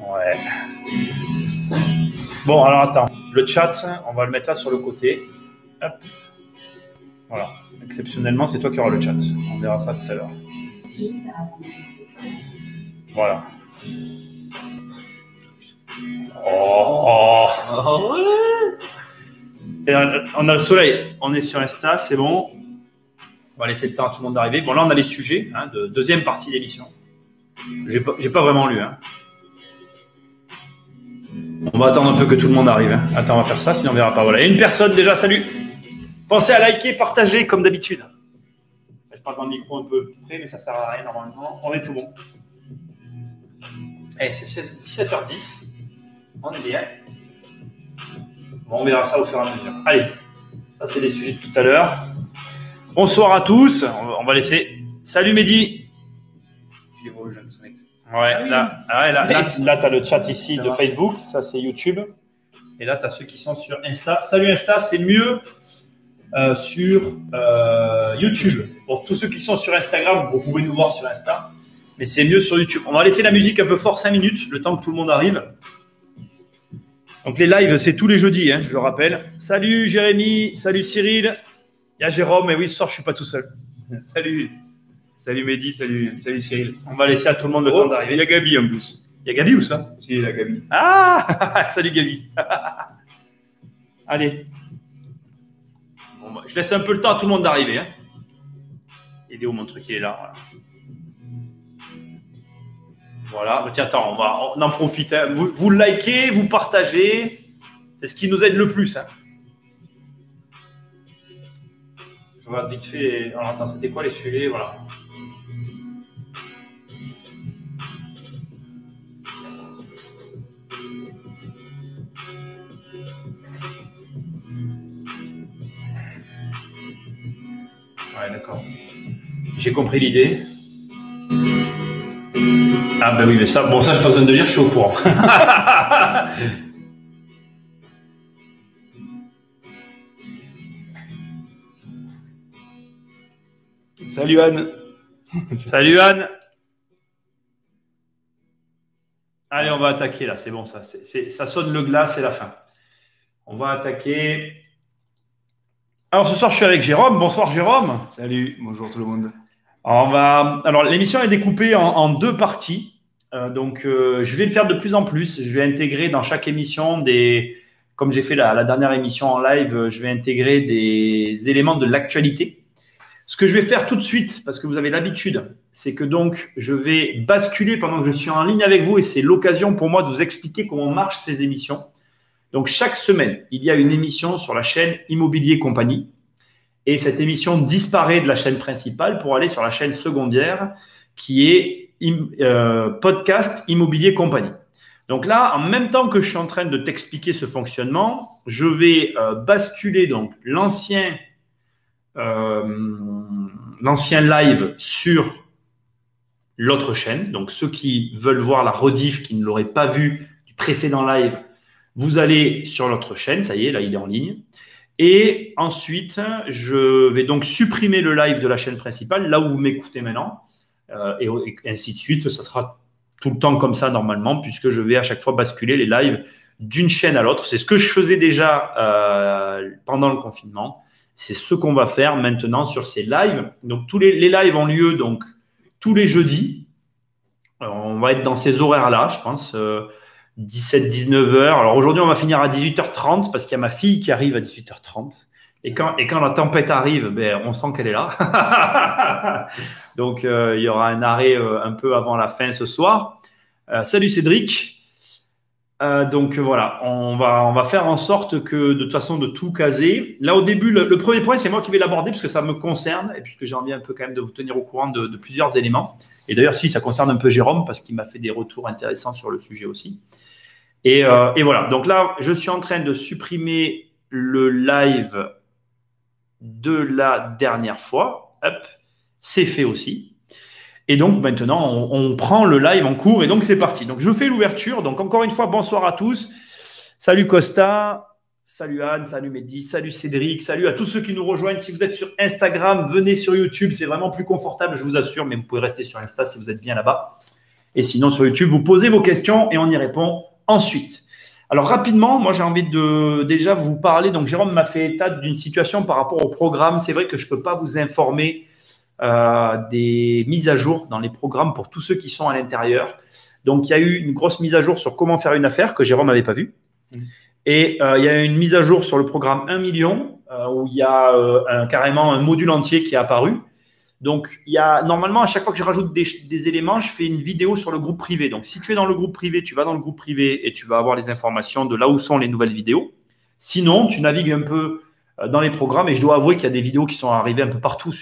Ouais. Bon, alors attends. Le chat, on va le mettre là sur le côté. Hop. Voilà. Exceptionnellement, c'est toi qui auras le chat. On verra ça tout à l'heure. Voilà. Oh. Et on a le soleil. On est sur Insta, c'est bon. On va laisser le temps à tout le monde d'arriver. Bon, là, on a les sujets de deuxième partie d'émission. J'ai pas vraiment lu. On va attendre un peu que tout le monde arrive. Attends, on va faire ça, sinon on verra pas. Voilà. Il y a une personne déjà, salut. Pensez à liker, partager comme d'habitude. Je parle dans le micro un peu près, mais ça sert à rien normalement. On est tout bon. Eh, c'est 17h10. On est bien. Bon, on verra ça au fur et à mesure. Allez, ça c'est les sujets de tout à l'heure. Bonsoir à tous. On va laisser. Salut Mehdi. Ouais, là, tu as le chat ici de Facebook. Ça, c'est YouTube. Et là, tu as ceux qui sont sur Insta. Salut Insta, c'est mieux sur YouTube. Pour tous ceux qui sont sur Instagram, vous pouvez nous voir sur Insta. Mais c'est mieux sur YouTube. On va laisser la musique un peu fort 5 minutes, le temps que tout le monde arrive. Donc les lives, c'est tous les jeudis, je le rappelle. Salut Jérémy, salut Cyril. Il y a Jérôme, et oui, ce soir, je ne suis pas tout seul. Salut. Salut Mehdi, salut Cyril. On va laisser à tout le monde le temps d'arriver. Il y a Gabi en plus. Il y a Gabi ou ça? Si, il y a Gabi. Ah, salut Gabi. Allez. Bon, bah, je laisse un peu le temps à tout le monde d'arriver. Il est où mon truc? Il est là. Voilà. Bah, tiens, attends, on en profite. Vous likez, vous partagez. C'est ce qui nous aide le plus. Je regarde vite fait. Alors, attends, c'était quoi les sujets? Voilà. Ouais, d'accord. J'ai compris l'idée. Ah, ben oui, mais ça, bon, ça, je n'ai pas besoin de lire, je suis au courant. Salut Anne. Salut Anne. Allez, on va attaquer là, c'est bon, ça sonne le glas, c'est la fin. On va attaquer. Alors ce soir, je suis avec Jérôme. Bonsoir Jérôme. Salut, bonjour tout le monde. Alors l'émission est découpée en 2 parties. Je vais le faire de plus en plus. Je vais intégrer dans chaque émission comme j'ai fait la dernière émission en live, je vais intégrer des éléments de l'actualité. Ce que je vais faire tout de suite, parce que vous avez l'habitude, c'est que donc je vais basculer pendant que je suis en ligne avec vous et c'est l'occasion pour moi de vous expliquer comment marchent ces émissions. Donc, chaque semaine, il y a une émission sur la chaîne Immobilier Compagnie et cette émission disparaît de la chaîne principale pour aller sur la chaîne secondaire qui est Podcast Immobilier Compagnie. Donc là, en même temps que je suis en train de t'expliquer ce fonctionnement, je vais basculer donc l'ancien live sur l'autre chaîne. Donc, ceux qui veulent voir la rediff, qui ne l'auraient pas vu du précédent live, vous allez sur l'autre chaîne. Ça y est, là, il est en ligne. Et ensuite, je vais donc supprimer le live de la chaîne principale, là où vous m'écoutez maintenant. Et ainsi de suite. Ça sera tout le temps comme ça, normalement, puisque je vais à chaque fois basculer les lives d'une chaîne à l'autre. C'est ce que je faisais déjà pendant le confinement. C'est ce qu'on va faire maintenant sur ces lives. Donc, tous les lives ont lieu donc tous les jeudis. Alors, on va être dans ces horaires-là, je pense, 17-19 heures. Alors, aujourd'hui, on va finir à 18h30 parce qu'il y a ma fille qui arrive à 18h30. Et quand la tempête arrive, on sent qu'elle est là. Donc, il y aura un arrêt un peu avant la fin ce soir. Salut Cédric. Donc voilà, on va faire en sorte que de toute façon de tout caser. Là au début, le premier point, c'est moi qui vais l'aborder parce que ça me concerne et puisque j'ai envie un peu quand même de vous tenir au courant de plusieurs éléments. Et d'ailleurs, si ça concerne un peu Jérôme parce qu'il m'a fait des retours intéressants sur le sujet aussi. Et voilà, donc là, je suis en train de supprimer le live de la dernière fois. Hop, c'est fait aussi. Et donc, maintenant, on prend le live en cours et donc, c'est parti. Donc, je fais l'ouverture. Donc, encore une fois, bonsoir à tous. Salut Costa, salut Anne, salut Mehdi, salut Cédric, salut à tous ceux qui nous rejoignent. Si vous êtes sur Instagram, venez sur YouTube. C'est vraiment plus confortable, je vous assure, mais vous pouvez rester sur Insta si vous êtes bien là-bas. Et sinon, sur YouTube, vous posez vos questions et on y répond ensuite. Alors, rapidement, moi, j'ai envie de déjà vous parler. Donc, Jérôme m'a fait état d'une situation par rapport au programme. C'est vrai que je ne peux pas vous informer des mises à jour dans les programmes pour tous ceux qui sont à l'intérieur. Donc, il y a eu une grosse mise à jour sur comment faire une affaire que Jérôme n'avait pas vue. Et il y a une mise à jour sur le programme 1 million où il y a carrément un module entier qui est apparu. Donc, il y a normalement, à chaque fois que je rajoute des éléments, je fais une vidéo sur le groupe privé. Donc, si tu es dans le groupe privé, tu vas dans le groupe privé et tu vas avoir les informations de là où sont les nouvelles vidéos. Sinon, tu navigues un peu dans les programmes et je dois avouer qu'il y a des vidéos qui sont arrivées un peu partout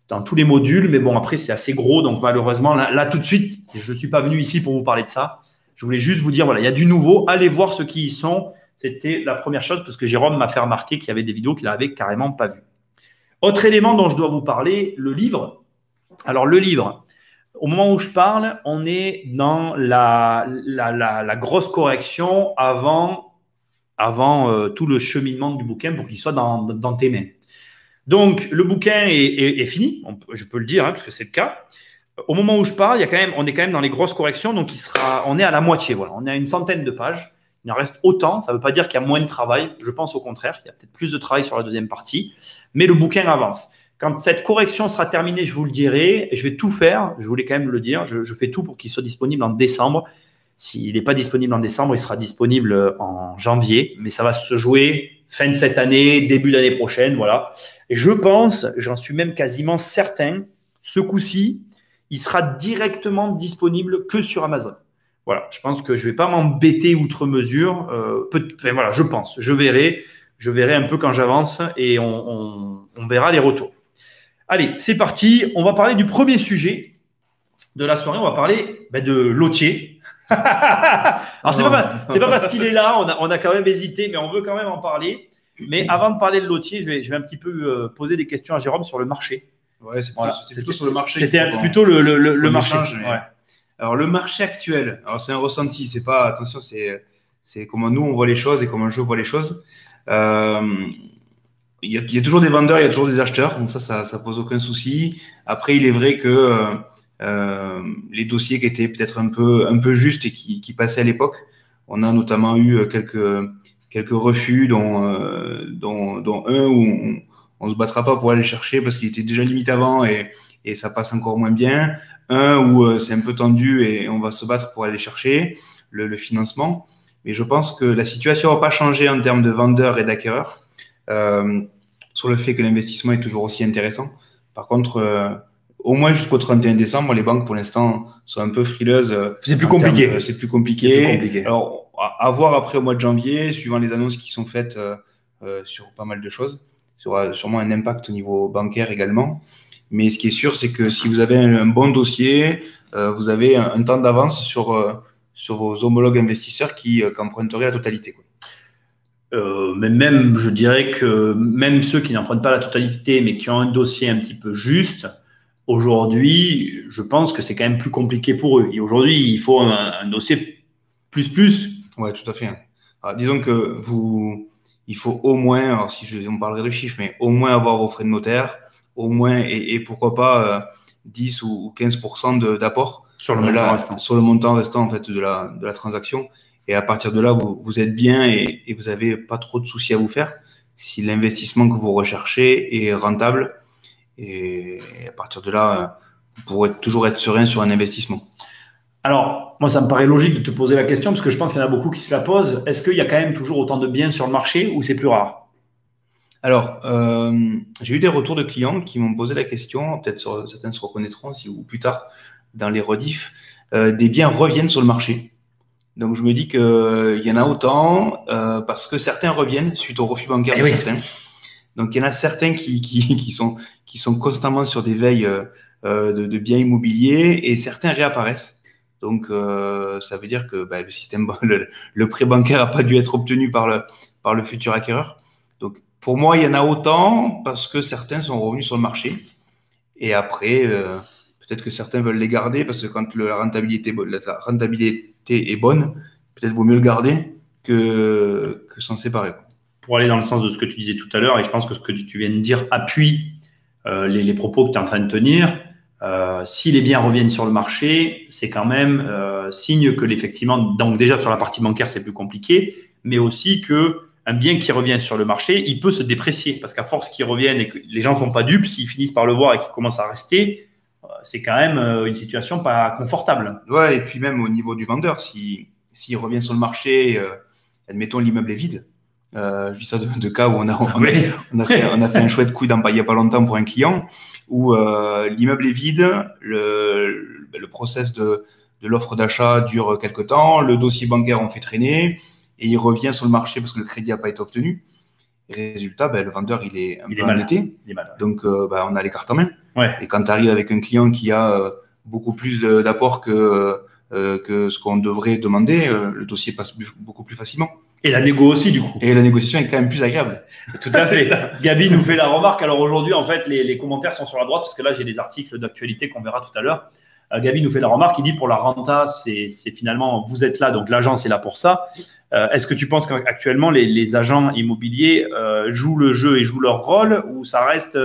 dans tous les modules. Mais bon, après, c'est assez gros. Donc, malheureusement, là, tout de suite, je ne suis pas venu ici pour vous parler de ça. Je voulais juste vous dire, voilà, il y a du nouveau. Allez voir ceux qui y sont. C'était la première chose parce que Jérôme m'a fait remarquer qu'il y avait des vidéos qu'il n'avait carrément pas vues. Autre élément dont je dois vous parler, le livre. Alors, le livre, au moment où je parle, on est dans la grosse correction avant tout le cheminement du bouquin pour qu'il soit dans tes mains. Donc, le bouquin est fini, je peux le dire, parce que c'est le cas. Au moment où je parle, on est quand même dans les grosses corrections, donc on est à la moitié. Voilà. On est à une centaine de pages. Il en reste autant. Ça ne veut pas dire qu'il y a moins de travail. Je pense au contraire. Il y a peut-être plus de travail sur la deuxième partie. Mais le bouquin avance. Quand cette correction sera terminée, je vous le dirai. Et je vais tout faire. Je voulais quand même le dire. Je fais tout pour qu'il soit disponible en décembre. S'il n'est pas disponible en décembre, il sera disponible en janvier. Mais ça va se jouer fin de cette année, début d'année prochaine. Voilà. Et je pense, j'en suis même quasiment certain, ce coup-ci, il sera directement disponible que sur Amazon. Voilà, je pense que je ne vais pas m'embêter outre mesure. Voilà, je pense. Je verrai un peu quand j'avance et on verra les retours. Allez, c'est parti. On va parler du premier sujet de la soirée. On va parler de Lotier. Alors, c'est pas parce qu'il est là. On a quand même hésité, mais on veut quand même en parler. Mais avant de parler de Lotier, je vais un petit peu poser des questions à Jérôme sur le marché. Ouais, c'est plutôt sur le marché. C'était plutôt le marché. Ouais. Alors, le marché actuel, alors c'est un ressenti, c'est pas, attention, c'est comment nous on voit les choses et comment je vois les choses. Il y a toujours des vendeurs, il y a toujours des acheteurs, donc ça pose aucun souci. Après, il est vrai que les dossiers qui étaient peut-être un peu justes et qui passaient à l'époque, on a notamment eu quelques refus, dont un où on se battra pas pour aller chercher parce qu'il était déjà limite avant et ça passe encore moins bien. Un où c'est un peu tendu et on va se battre pour aller chercher le financement. Mais je pense que la situation va pas changer en termes de vendeurs et d'acquéreurs sur le fait que l'investissement est toujours aussi intéressant. Par contre, au moins jusqu'au 31 décembre, les banques pour l'instant sont un peu frileuses. C'est plus compliqué. C'est plus compliqué. Alors, à voir après au mois de janvier, suivant les annonces qui sont faites sur pas mal de choses. Ça aura sûrement un impact au niveau bancaire également. Mais ce qui est sûr, c'est que si vous avez un bon dossier, vous avez un temps d'avance sur vos homologues investisseurs qui emprunteraient la totalité, quoi. Mais même, je dirais que même ceux qui n'empruntent pas la totalité, mais qui ont un dossier un petit peu juste, aujourd'hui, je pense que c'est quand même plus compliqué pour eux. Et aujourd'hui, il faut un dossier plus. Ouais, tout à fait. Alors, disons que il faut au moins, alors on parlerait de chiffres, mais au moins avoir vos frais de notaire, au moins, et pourquoi pas 10 ou 15% d'apport sur le montant restant. Sur le montant restant en fait de la transaction. Et à partir de là, vous êtes bien et vous n'avez pas trop de soucis à vous faire si l'investissement que vous recherchez est rentable. Et à partir de là, vous pourrez toujours être serein sur un investissement. Alors, moi, ça me paraît logique de te poser la question parce que je pense qu'il y en a beaucoup qui se la posent. Est-ce qu'il y a quand même toujours autant de biens sur le marché ou c'est plus rare? Alors, j'ai eu des retours de clients qui m'ont posé la question, peut-être certains se reconnaîtront ou plus tard dans les rediffs, des biens reviennent sur le marché. Donc, je me dis qu'il y en a autant parce que certains reviennent suite au refus bancaire de certains. Donc, il y en a certains qui sont constamment sur des veilles de biens immobiliers et certains réapparaissent. Donc, ça veut dire que le système, le prêt bancaire n'a pas dû être obtenu par le futur acquéreur. Donc, pour moi, il y en a autant parce que certains sont revenus sur le marché. Et après, peut-être que certains veulent les garder parce que quand la rentabilité est bonne, peut-être vaut mieux le garder que s'en séparer. Pour aller dans le sens de ce que tu disais tout à l'heure, et je pense que ce que tu viens de dire appuie les propos que tu es en train de tenir, Si les biens reviennent sur le marché, c'est quand même signe que effectivement, donc déjà sur la partie bancaire, c'est plus compliqué, mais aussi que un bien qui revient sur le marché, il peut se déprécier parce qu'à force qu'ils reviennent et que les gens ne sont pas dupes, s'ils finissent par le voir et qu'ils commencent à rester, c'est quand même une situation pas confortable. Ouais, et puis même au niveau du vendeur, s'il revient sur le marché, admettons l'immeuble est vide. Je dis ça de cas où on a fait un chouette coup il n'y a pas longtemps pour un client où l'immeuble est vide, le process de l'offre d'achat dure quelque temps, le dossier bancaire on fait traîner et il revient sur le marché parce que le crédit n'a pas été obtenu. Et résultat, le vendeur il est un peu endetté, donc on a les cartes en main. Ouais. Et quand tu arrives avec un client qui a beaucoup plus d'apport que ce qu'on devrait demander, le dossier passe beaucoup plus facilement. Et la négo aussi, du coup. Et la négociation est quand même plus agréable. Tout à fait. Gabi nous fait la remarque. Alors aujourd'hui, en fait, les commentaires sont sur la droite parce que là, j'ai des articles d'actualité qu'on verra tout à l'heure. Gabi nous fait la remarque. Il dit pour la renta, c'est finalement, vous êtes là, donc l'agence est là pour ça. Est-ce que tu penses qu'actuellement, les agents immobiliers jouent le jeu et jouent leur rôle ou ça reste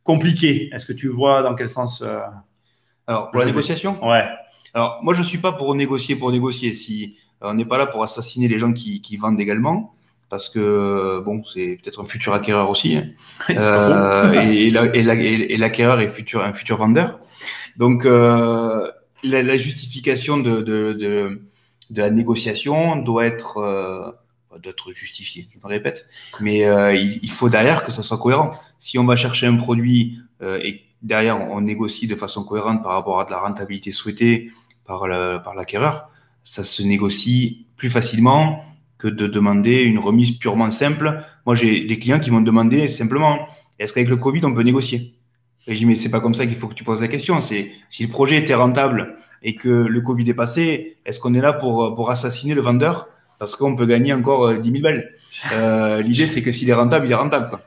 compliqué? Est-ce que tu vois dans quel sens Alors, pour la négociation? Ouais. Alors, moi, je ne suis pas pour négocier. Si on n'est pas là pour assassiner les gens qui vendent également, parce que, bon, c'est peut-être un futur acquéreur aussi. Et l'acquéreur est un futur vendeur. Donc, la justification de la négociation doit être justifiée, je me répète. Mais il faut derrière que ça soit cohérent. Si on va chercher un produit et derrière, on négocie de façon cohérente par rapport à de la rentabilité souhaitée par l'acquéreur, ça se négocie plus facilement que de demander une remise purement simple. Moi, j'ai des clients qui m'ont demandé simplement, est-ce qu'avec le Covid, on peut négocier? Et je dis, mais c'est pas comme ça qu'il faut que tu poses la question. C'est si le projet était rentable et que le Covid est passé, est-ce qu'on est là pour assassiner le vendeur parce qu'on peut gagner encore 10 000 balles? L'idée, c'est que s'il est rentable, il est rentable, quoi.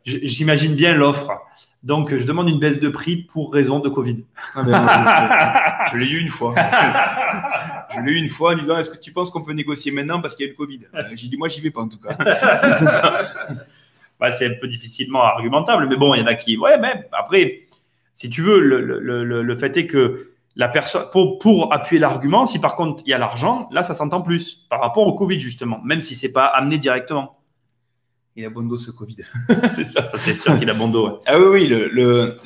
J'imagine bien l'offre. Donc, je demande une baisse de prix pour raison de Covid. Je l'ai eu une fois. Je l'ai eu une fois en disant, est-ce que tu penses qu'on peut négocier maintenant parce qu'il y a le Covid? J'ai dit, moi, j'y vais pas en tout cas. C'est un peu difficilement argumentable, mais bon, il y en a qui… Ouais, mais après, si tu veux, le fait est que la personne, pour appuyer l'argument, si par contre il y a l'argent, là, ça s'entend plus par rapport au Covid, justement, même si c'est pas amené directement. Il a bon dos ce Covid. C'est ça, c'est sûr qu'il a bon dos. Ouais. Ah oui,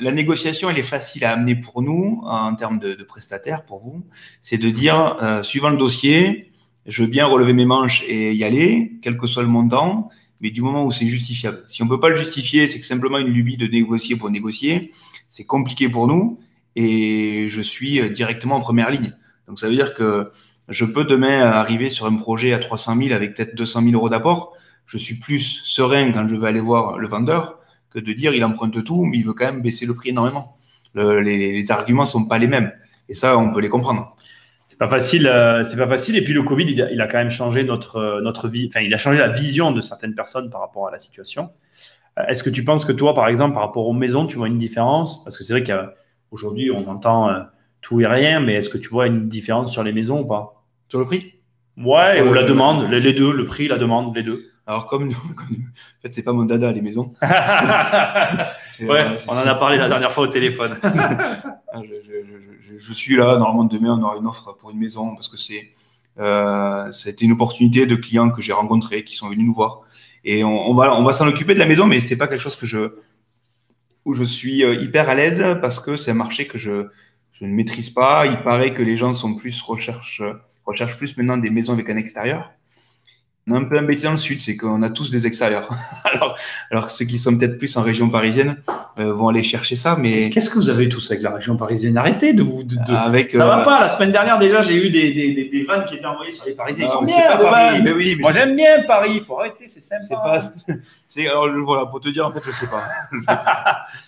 la négociation, elle est facile à amener pour nous en termes de prestataire, pour vous. C'est de dire, suivant le dossier, je veux bien relever mes manches et y aller, quel que soit le montant, mais du moment où c'est justifiable. Si on peut pas le justifier, c'est que simplement une lubie de négocier pour négocier, c'est compliqué pour nous et je suis directement en première ligne. Donc ça veut dire que je peux demain arriver sur un projet à 300 000 avec peut-être 200 000 euros d'apport. Je suis plus serein quand je vais aller voir le vendeur que de dire il emprunte tout, mais il veut quand même baisser le prix énormément. Les arguments sont pas les mêmes. Et ça, on peut les comprendre. C'est pas facile. Et puis le Covid, il a quand même changé notre vie. Enfin, il a changé la vision de certaines personnes par rapport à la situation. Est-ce que tu penses que toi, par exemple, par rapport aux maisons, tu vois une différence? Parce que c'est vrai qu'aujourd'hui, on entend tout et rien, mais est-ce que tu vois une différence sur les maisons ou pas? Sur le prix? Ouais, ou la demande, les deux, le prix, la demande, les deux. Alors, en fait, c'est pas mon dada, les maisons. On en a parlé la dernière fois au téléphone. Je suis là, normalement, demain, on aura une offre pour une maison parce que c'était une opportunité de clients que j'ai rencontrés, qui sont venus nous voir. Et on va s'en occuper de la maison, mais c'est pas quelque chose où je suis hyper à l'aise parce que c'est un marché que je ne maîtrise pas. Il paraît que les gens recherchent plus maintenant des maisons avec un extérieur. On a un peu embêté dans le sud, c'est qu'on a tous des extérieurs. alors ceux qui sont peut-être plus en région parisienne vont aller chercher ça. Mais qu'est-ce que vous avez tous avec la région parisienne? Arrêtez de vous. Ça va pas. La semaine dernière déjà, j'ai eu des vannes qui étaient envoyées sur les Parisiens. Non, mais c'est pas de vannes. Mais oui, moi j'aime bien Paris. Il faut arrêter, c'est sympa. Alors voilà, pour te dire en fait, je sais pas.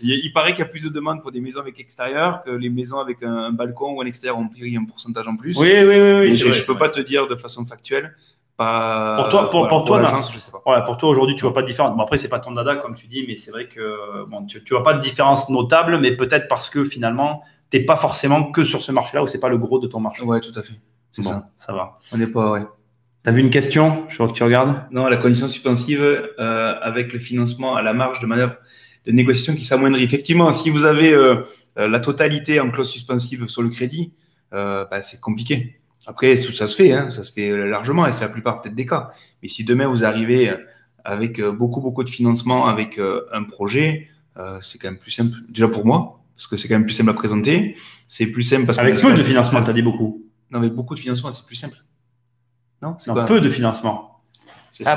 Il paraît qu'il y a plus de demandes pour des maisons avec extérieur que les maisons avec un balcon ou un extérieur ont pris un pourcentage en plus. Oui. Mais je peux pas te dire de façon factuelle. Pour toi aujourd'hui tu vois pas de différence. Bon, après c'est pas ton dada comme tu dis, mais c'est vrai que tu vois pas de différence notable, mais peut-être parce que finalement t'es pas forcément que sur ce marché-là ou c'est pas le gros de ton marché. Ouais, tout à fait. C'est ça. Ça va. On n'est pas. Ouais. T'as vu une question? Je vois que tu regardes. Non, la condition suspensive avec le financement à la marge de manœuvre négociation qui s'amoindrit. Effectivement, si vous avez la totalité en clause suspensive sur le crédit, c'est compliqué. Après, tout ça se fait, hein, ça se fait largement et c'est la plupart peut-être des cas. Mais si demain vous arrivez avec beaucoup de financement, avec un projet, c'est quand même plus simple. Déjà pour moi, parce que c'est quand même plus simple à présenter. C'est plus simple parce que… Avec peu de financement, tu as dit beaucoup. Non, avec beaucoup de financement, c'est plus simple. Non, c'est peu de financement.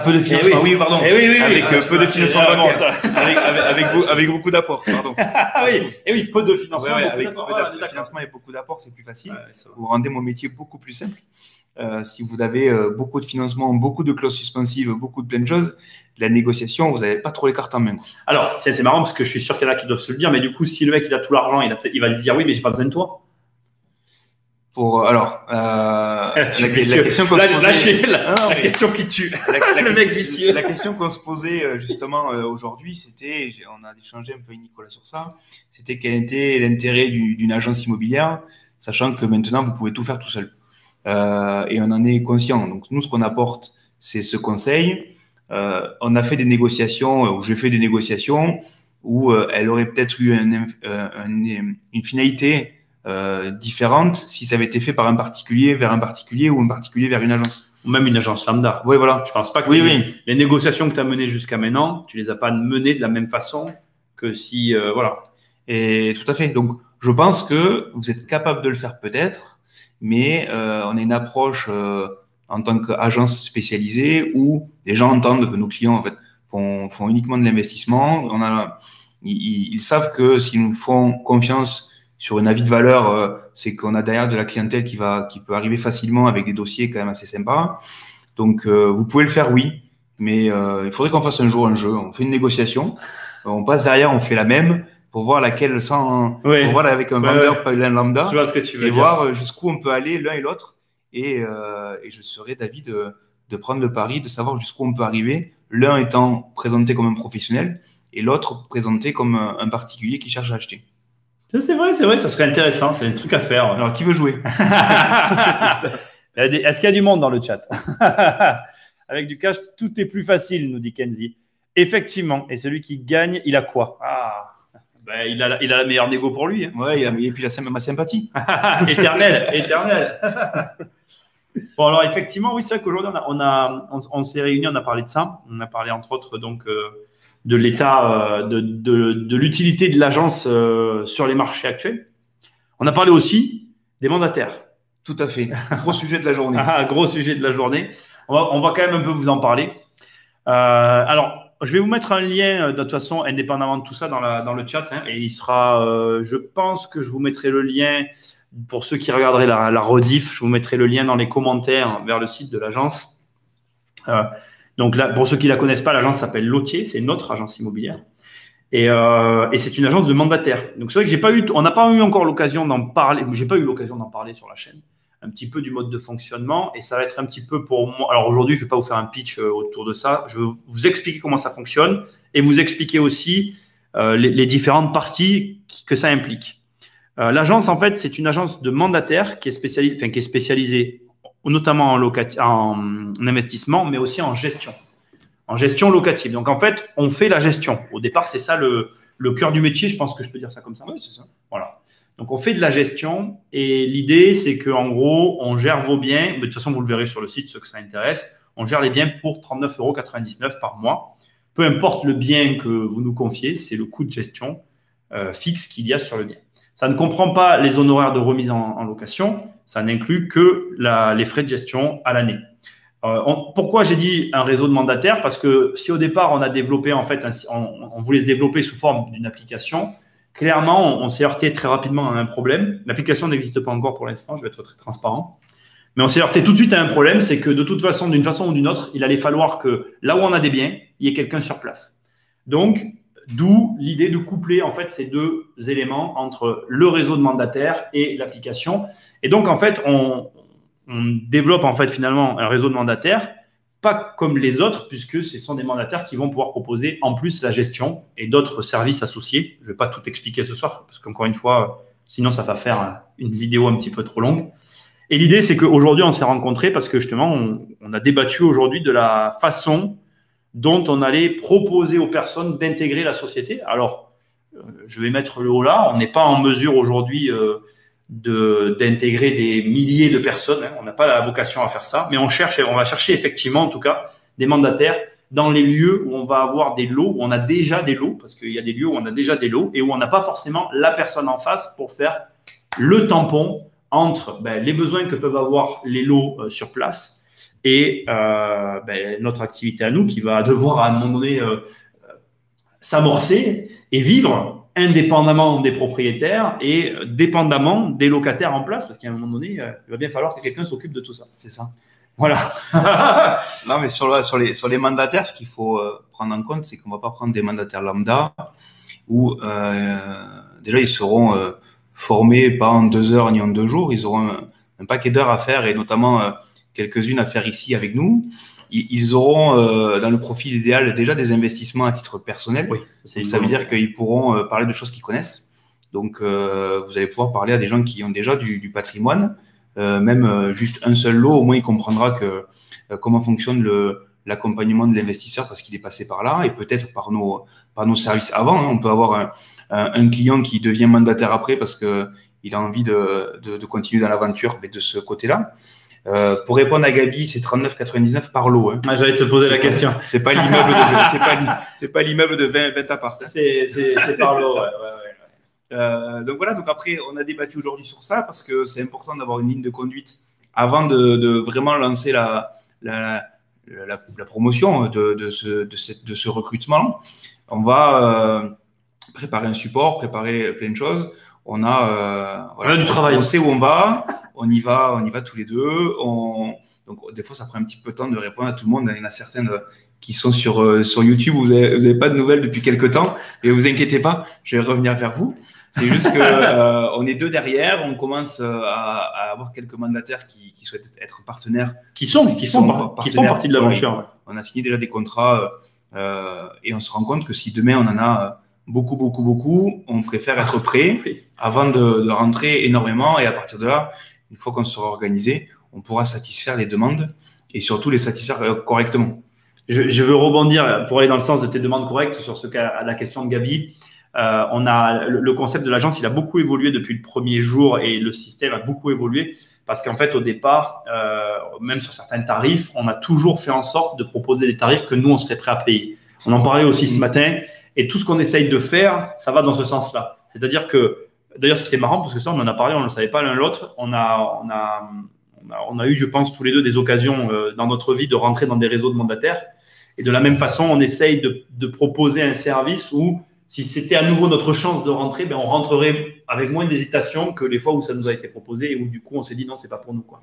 Peu de financement, oui, pardon. Avec peu de financement bancaire. Avec beaucoup d'apports, pardon. oui, peu de financement. Avec peu de financement et beaucoup d'apports, c'est plus facile. Vous rendez mon métier beaucoup plus simple. Si vous avez beaucoup de financement, beaucoup de clauses suspensives, beaucoup de plein de choses, la négociation, vous n'avez pas trop les cartes en main. Alors, c'est marrant parce que je suis sûr qu'il y en a qui doivent se le dire, mais du coup, si le mec il a tout l'argent, il va se dire oui, mais j'ai pas besoin de toi. La question qu'on se posait, la question qui tue, le mec vicieux. La question qu'on se posait justement aujourd'hui, c'était, on a échangé un peu avec Nicolas sur ça, c'était quel était l'intérêt d'une agence immobilière, sachant que maintenant vous pouvez tout faire tout seul. Et on en est conscient. Donc nous, ce qu'on apporte, c'est ce conseil. On a fait des négociations, ou j'ai fait des négociations où elle aurait peut-être eu une finalité différente si ça avait été fait par un particulier vers un particulier ou un particulier vers une agence. Ou même une agence lambda. Oui, voilà. Je pense pas que les négociations que tu as menées jusqu'à maintenant, tu les as pas menées de la même façon que si… voilà. Et tout à fait. Donc, je pense que vous êtes capable de le faire peut-être, mais on a une approche en tant qu'agence spécialisée où les gens entendent que nos clients en fait, font uniquement de l'investissement. Ils savent que s'ils nous font confiance sur une avis de valeur, c'est qu'on a derrière de la clientèle qui peut arriver facilement avec des dossiers quand même assez sympas. Donc, vous pouvez le faire, oui, mais il faudrait qu'on fasse un jour un jeu. On fait une négociation, on passe derrière, on fait la même pour voir laquelle pour voir avec un vendeur lambda, tu vois ce que tu veux et dire. voir jusqu'où on peut aller l'un et l'autre. Et je serais d'avis de prendre le pari, de savoir jusqu'où on peut arriver, l'un étant présenté comme un professionnel et l'autre présenté comme un particulier qui cherche à acheter. C'est vrai, ça serait intéressant, c'est un truc à faire. Alors, qui veut jouer? Est-ce qu'il y a du monde dans le chat? Avec du cash, tout est plus facile, nous dit Kenzie. Effectivement, et celui qui gagne, il a quoi? Il a la meilleure négo pour lui. Hein. Ouais, et puis ma sympathie. Éternel. Bon, alors effectivement, oui, c'est vrai qu'aujourd'hui, on s'est réunis, on a parlé de ça. On a parlé entre autres donc de l'état, de l'utilité de l'agence sur les marchés actuels. On a parlé aussi des mandataires. Tout à fait. Gros sujet de la journée. Gros sujet de la journée. On va quand même un peu vous en parler. Alors, je vais vous mettre un lien de toute façon, indépendamment de tout ça, dans le chat. Hein, et il sera, je pense que je vous mettrai le lien pour ceux qui regarderaient la rediff. Je vous mettrai le lien dans les commentaires vers le site de l'agence. Donc là, pour ceux qui la connaissent pas, l'agence s'appelle Lotier, c'est notre agence immobilière. Et c'est une agence de mandataires. Donc c'est vrai que on n'a pas eu encore l'occasion d'en parler. J'ai pas eu l'occasion d'en parler sur la chaîne. Un petit peu du mode de fonctionnement et ça va être un petit peu pour moi. Alors aujourd'hui, je vais pas vous faire un pitch autour de ça. Je vais vous expliquer comment ça fonctionne et vous expliquer aussi les différentes parties que ça implique. L'agence, en fait, c'est une agence de mandataires qui est spécialisée notamment en investissement, mais aussi en gestion locative. Donc, en fait, on fait la gestion. Au départ, c'est ça le cœur du métier. Je pense que je peux dire ça comme ça. Oui, c'est ça. Voilà. Donc, on fait de la gestion et l'idée, c'est qu'en gros, on gère vos biens. Mais de toute façon, vous le verrez sur le site, ceux que ça intéresse. On gère les biens pour 39,99 € par mois. Peu importe le bien que vous nous confiez, c'est le coût de gestion fixe qu'il y a sur le bien. Ça ne comprend pas les honoraires de remise en location. Ça n'inclut que les frais de gestion à l'année. Pourquoi j'ai dit un réseau de mandataires? Parce que si au départ, on a développé, en fait, on voulait se développer sous forme d'une application, clairement, on s'est heurté très rapidement à un problème. L'application n'existe pas encore pour l'instant, je vais être très transparent. Mais on s'est heurté tout de suite à un problème, c'est que de toute façon, d'une façon ou d'une autre, il allait falloir que là où on a des biens, il y ait quelqu'un sur place. Donc, d'où l'idée de coupler en fait ces deux éléments entre le réseau de mandataires et l'application. Et donc, en fait, on développe en fait finalement un réseau de mandataires, pas comme les autres, puisque ce sont des mandataires qui vont pouvoir proposer en plus la gestion et d'autres services associés. Je ne vais pas tout expliquer ce soir, parce qu'encore une fois, sinon ça va faire une vidéo un petit peu trop longue. Et l'idée, c'est qu'aujourd'hui, on s'est rencontrés parce que justement, on a débattu aujourd'hui de la façon dont on allait proposer aux personnes d'intégrer la société. Alors, je vais mettre le haut là, on n'est pas en mesure aujourd'hui d'intégrer des milliers de personnes, hein. On n'a pas la vocation à faire ça, mais on va chercher effectivement, en tout cas, des mandataires dans les lieux où on va avoir des lots, où on a déjà des lots, parce qu'il y a des lieux où on a déjà des lots et où on n'a pas forcément la personne en face pour faire le tampon entre les besoins que peuvent avoir les lots sur place et notre activité à nous qui va devoir à un moment donné s'amorcer et vivre indépendamment des propriétaires et dépendamment des locataires en place, parce qu'à un moment donné, il va bien falloir que quelqu'un s'occupe de tout ça. C'est ça. Voilà. Non, mais sur les mandataires, ce qu'il faut prendre en compte, c'est qu'on ne va pas prendre des mandataires lambda où déjà ils seront formés pas en 2 heures ni en 2 jours, ils auront un paquet d'heures à faire et notamment quelques-unes à faire ici avec nous. Ils auront dans le profil idéal déjà des investissements à titre personnel. Oui, ça veut dire qu'ils pourront parler de choses qu'ils connaissent. Donc, vous allez pouvoir parler à des gens qui ont déjà du patrimoine. Même juste un seul lot, au moins il comprendra comment fonctionne l'accompagnement de l'investisseur parce qu'il est passé par là et peut-être par nos services avant. Hein. On peut avoir un client qui devient mandataire après parce qu'il a envie de continuer dans l'aventure, mais de ce côté-là. Pour répondre à Gabi, c'est 39,99 par lot. Hein. J'allais te poser la question. C'est pas l'immeuble de 20 appart. Hein. C'est par lot. Ouais. Donc voilà. Donc après, on a débattu aujourd'hui sur ça parce que c'est important d'avoir une ligne de conduite avant de vraiment lancer la promotion de ce recrutement. On va préparer un support, préparer plein de choses. On a du travail. On sait où on va. On y va tous les deux. Donc, des fois, ça prend un petit peu de temps de répondre à tout le monde. Il y en a certaines qui sont sur YouTube. Vous avez pas de nouvelles depuis quelques temps. Et vous inquiétez pas, je vais revenir vers vous. C'est juste que on est 2 derrière. On commence à avoir quelques mandataires qui souhaitent être partenaires. Qui font partie de l'aventure. Ouais. On a signé déjà des contrats et on se rend compte que si demain on en a beaucoup, on préfère être prêt avant de rentrer énormément. Et à partir de là, une fois qu'on sera organisé, on pourra satisfaire les demandes et surtout les satisfaire correctement. Je veux rebondir pour aller dans le sens de tes demandes correctes sur la question de Gabi. On a le concept de l'agence, il a beaucoup évolué depuis le premier jour et le système a beaucoup évolué parce qu'en fait, au départ, même sur certains tarifs, on a toujours fait en sorte de proposer des tarifs que nous, on serait prêt à payer. On en parlait aussi ce matin et tout ce qu'on essaye de faire, ça va dans ce sens-là. C'est-à-dire que d'ailleurs, c'était marrant parce que ça, on en a parlé, on ne le savait pas l'un l'autre. On a eu, je pense, tous les deux des occasions dans notre vie de rentrer dans des réseaux de mandataires. Et de la même façon, on essaye de proposer un service où, si c'était à nouveau notre chance de rentrer, on rentrerait avec moins d'hésitation que les fois où ça nous a été proposé et où du coup, on s'est dit non, c'est pas pour nous, quoi.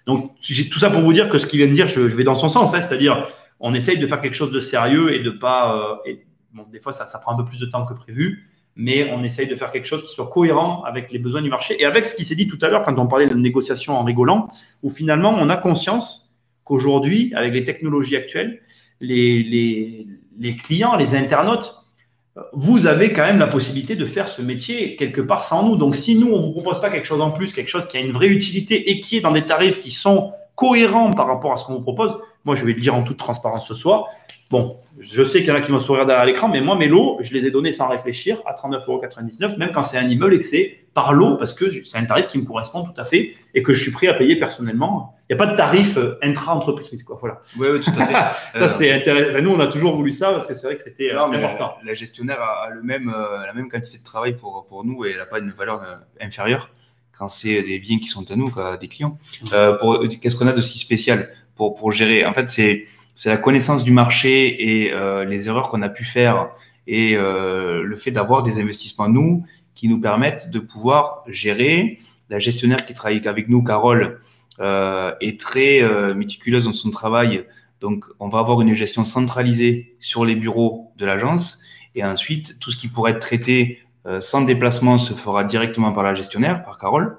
Donc, j'ai tout ça pour vous dire que ce qu'il vient de dire, je vais dans son sens, hein, c'est-à-dire, on essaye de faire quelque chose de sérieux et de pas. Des fois, ça prend un peu plus de temps que prévu. Mais on essaye de faire quelque chose qui soit cohérent avec les besoins du marché et avec ce qui s'est dit tout à l'heure quand on parlait de négociation en rigolant, où finalement, on a conscience qu'aujourd'hui, avec les technologies actuelles, les clients, les internautes, vous avez quand même la possibilité de faire ce métier quelque part sans nous. Donc, si nous, on ne vous propose pas quelque chose en plus, quelque chose qui a une vraie utilité et qui est dans des tarifs qui sont cohérents par rapport à ce qu'on vous propose, moi, je vais le dire en toute transparence ce soir. Bon, je sais qu'il y en a qui vont sourire derrière l'écran, mais moi, mes lots, je les ai donnés sans réfléchir à 39,99 €, même quand c'est un immeuble et que c'est par lot, parce que c'est un tarif qui me correspond tout à fait et que je suis prêt à payer personnellement. Il n'y a pas de tarif intra-entreprise, quoi. Voilà. Oui, tout à fait. Ça, c'est intéressant. Enfin, nous, on a toujours voulu ça parce que c'est vrai que c'était important. La gestionnaire a la même quantité de travail pour nous et elle n'a pas une valeur inférieure quand c'est des biens qui sont à nous, des clients. Qu'est-ce qu'on a de si spécial pour gérer? En fait, c'est la connaissance du marché et les erreurs qu'on a pu faire et le fait d'avoir des investissements, nous, qui nous permettent de pouvoir gérer. La gestionnaire qui travaille avec nous, Carole, est très méticuleuse dans son travail. Donc, on va avoir une gestion centralisée sur les bureaux de l'agence. Et ensuite, tout ce qui pourrait être traité sans déplacement se fera directement par la gestionnaire, par Carole.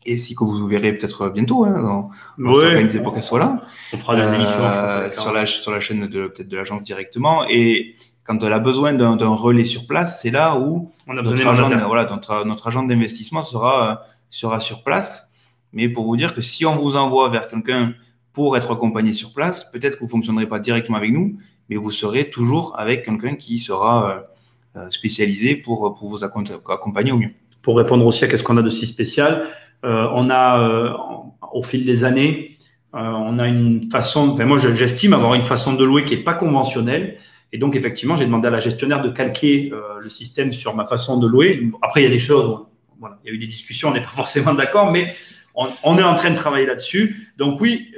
Et si que vous verrez peut-être bientôt, on va s'organiser pour qu'elle soit là. On fera des émissions sur la chaîne peut-être de l'agence directement. Et quand elle a besoin d'un relais sur place, c'est là où notre agent d'investissement sera sur place. Mais pour vous dire que si on vous envoie vers quelqu'un pour être accompagné sur place, peut-être que vous ne fonctionnerez pas directement avec nous, mais vous serez toujours avec quelqu'un qui sera spécialisé pour vous accompagner au mieux. Pour répondre aussi à qu'est-ce qu'on a de si spécial, on a, au fil des années, on a une façon, enfin moi j'estime avoir une façon de louer qui n'est pas conventionnelle. Et donc, effectivement, j'ai demandé à la gestionnaire de calquer le système sur ma façon de louer. Après, il y a des choses, voilà, il y a eu des discussions, on n'est pas forcément d'accord, mais on est en train de travailler là-dessus. Donc oui,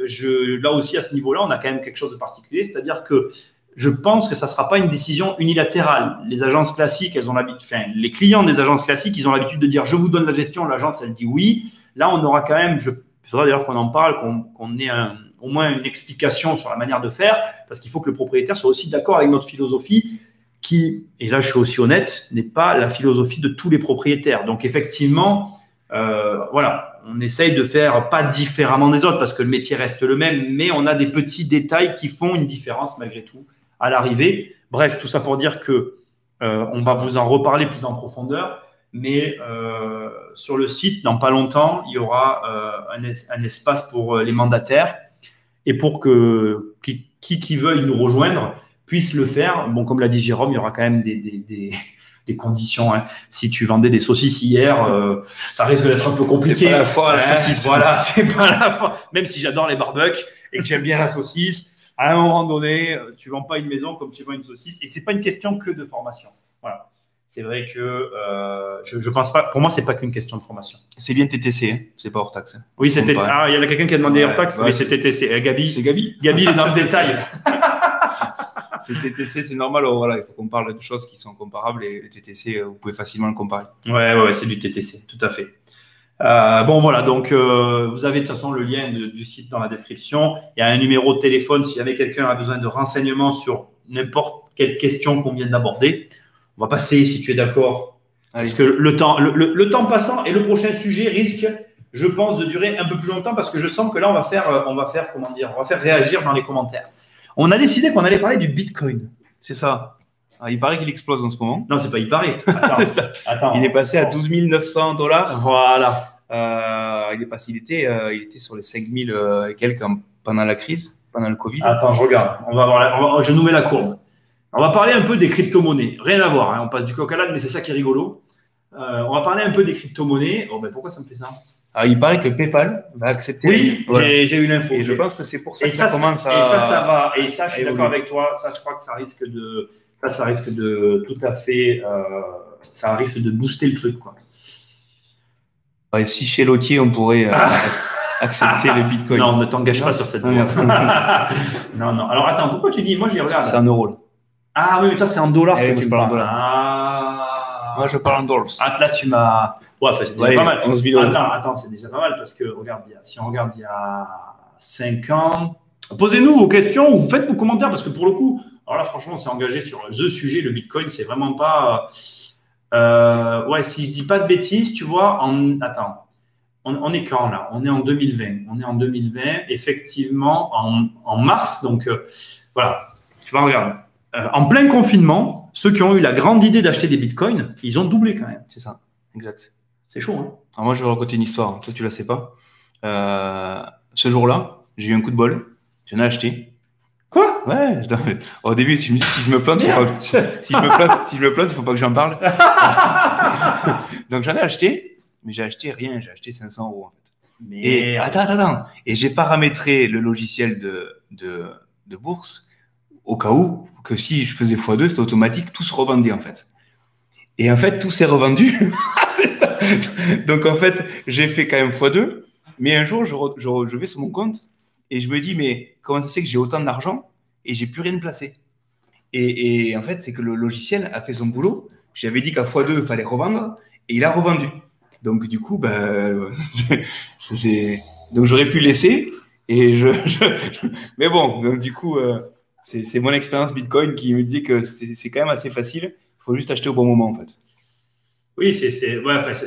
là aussi, à ce niveau-là, on a quand même quelque chose de particulier, c'est-à-dire que je pense que ça ne sera pas une décision unilatérale. Les agences classiques, elles ont l'habitude, enfin, les clients des agences classiques, ils ont l'habitude de dire « je vous donne la gestion », l'agence, elle dit oui. Là, on aura quand même, il faudra d'ailleurs qu'on en parle, qu'on ait au moins une explication sur la manière de faire, parce qu'il faut que le propriétaire soit aussi d'accord avec notre philosophie qui, et là je suis aussi honnête, n'est pas la philosophie de tous les propriétaires. Donc effectivement, voilà, on essaye de faire pas différemment des autres parce que le métier reste le même, mais on a des petits détails qui font une différence malgré tout à l'arrivée. Bref, tout ça pour dire que on va vous en reparler plus en profondeur, mais sur le site, dans pas longtemps, il y aura un espace pour les mandataires et pour que qui veuille nous rejoindre puisse le faire. Bon, comme l'a dit Jérôme, il y aura quand même des conditions. Hein. Si tu vendais des saucisses hier, ça risque d'être un peu compliqué. C'est pas la foire à la saucisse. Voilà, c'est pas la foire. Même si j'adore les barbecues et que j'aime bien la saucisse, à un moment donné, tu vends pas une maison comme tu vends une saucisse. Et c'est pas une question que de formation. Voilà. C'est vrai que je pense pas. Pour moi, c'est pas qu'une question de formation. C'est bien TTC, hein. C'est pas hors taxe. Hein. Oui, c'était. Ah, il y en a quelqu'un qui a demandé hors taxe, mais c'est TTC. Gabi. C'est Gabi. Gabi, il est dans le détail. C'est TTC, c'est normal. Voilà, il faut qu'on parle de choses qui sont comparables et le TTC, vous pouvez facilement le comparer. Ouais, c'est du TTC, tout à fait. Bon, voilà, donc vous avez de toute façon le lien du site dans la description. Il y a un numéro de téléphone si jamais quelqu'un a besoin de renseignements sur n'importe quelle question qu'on vient d'aborder. On va passer, si tu es d'accord, parce que le temps passant et le prochain sujet risque, je pense, de durer un peu plus longtemps parce que je sens que là, on va faire comment dire, on va faire réagir dans les commentaires. On a décidé qu'on allait parler du Bitcoin. C'est ça. Il paraît qu'il explose en ce moment. Non, c'est pas il paraît. Attends, attends. Il est passé à 12 900 $. Voilà. Il était sur les 5 000 et quelques pendant la crise, pendant le Covid. Attends, je regarde. Je nous mets la courbe. On va parler un peu des crypto-monnaies. Rien à voir, hein. On passe du coq à l'âne, mais c'est ça qui est rigolo. On va parler un peu des crypto-monnaies. Oh, ben pourquoi ça me fait ça? Il paraît que PayPal va accepter. Oui, voilà. J'ai eu l'info. Et je pense que c'est pour ça que ça commence à. Et ça va. Et ça, je suis d'accord avec toi. Ça, je crois que ça risque de tout à fait. Ça risque de booster le truc, quoi. Et si chez Lotier, on pourrait accepter le Bitcoin. Non, ne t'engage pas sur cette voie. Non. Alors attends, pourquoi tu dis? Moi, j'y regarde. C'est un euro. Là. Ah oui, mais toi, c'est en dollars. Moi, je parle en dollars. Moi, je parle en dollars. Ah, là, tu m'as. Ouais, c'est déjà pas mal. 11 000 €. Attends, c'est déjà pas mal parce que, regarde, si on regarde il y a 5 ans, posez-nous vos questions ou faites vos commentaires parce que pour le coup, alors là, franchement, on s'est engagé sur le sujet. Le Bitcoin, c'est vraiment pas. Ouais, si je dis pas de bêtises, tu vois, attends. On est quand là? On est en 2020. On est en 2020, effectivement, en mars. Donc, voilà. Tu vas regarder. En plein confinement, ceux qui ont eu la grande idée d'acheter des bitcoins, ils ont doublé quand même. C'est ça, exact. C'est chaud, hein? Alors moi, je vais raconter une histoire. Toi, tu la sais pas. Ce jour-là, j'ai eu un coup de bol. J'en ai acheté. Quoi? Ouais. Au début, si je me plante, si je me plante, il faut pas que j'en parle. Donc j'en ai acheté, mais j'ai acheté rien. J'ai acheté 500 € en fait. Mais et attends. Et j'ai paramétré le logiciel de bourse au cas où que si je faisais x2, c'était automatique, tout se revendait en fait. Et en fait, tout s'est revendu. C'est ça. Donc en fait, j'ai fait quand même x2. Mais un jour, je vais sur mon compte et je me dis, mais comment ça se fait que j'ai autant d'argent et j'ai plus rien de placé? Et en fait, c'est que le logiciel a fait son boulot. J'avais dit qu'à x2, il fallait revendre et il a revendu. Donc du coup, donc j'aurais pu laisser. Mais bon, donc du coup, c'est mon expérience Bitcoin qui me dit que c'est quand même assez facile. Il faut juste acheter au bon moment en fait. Oui,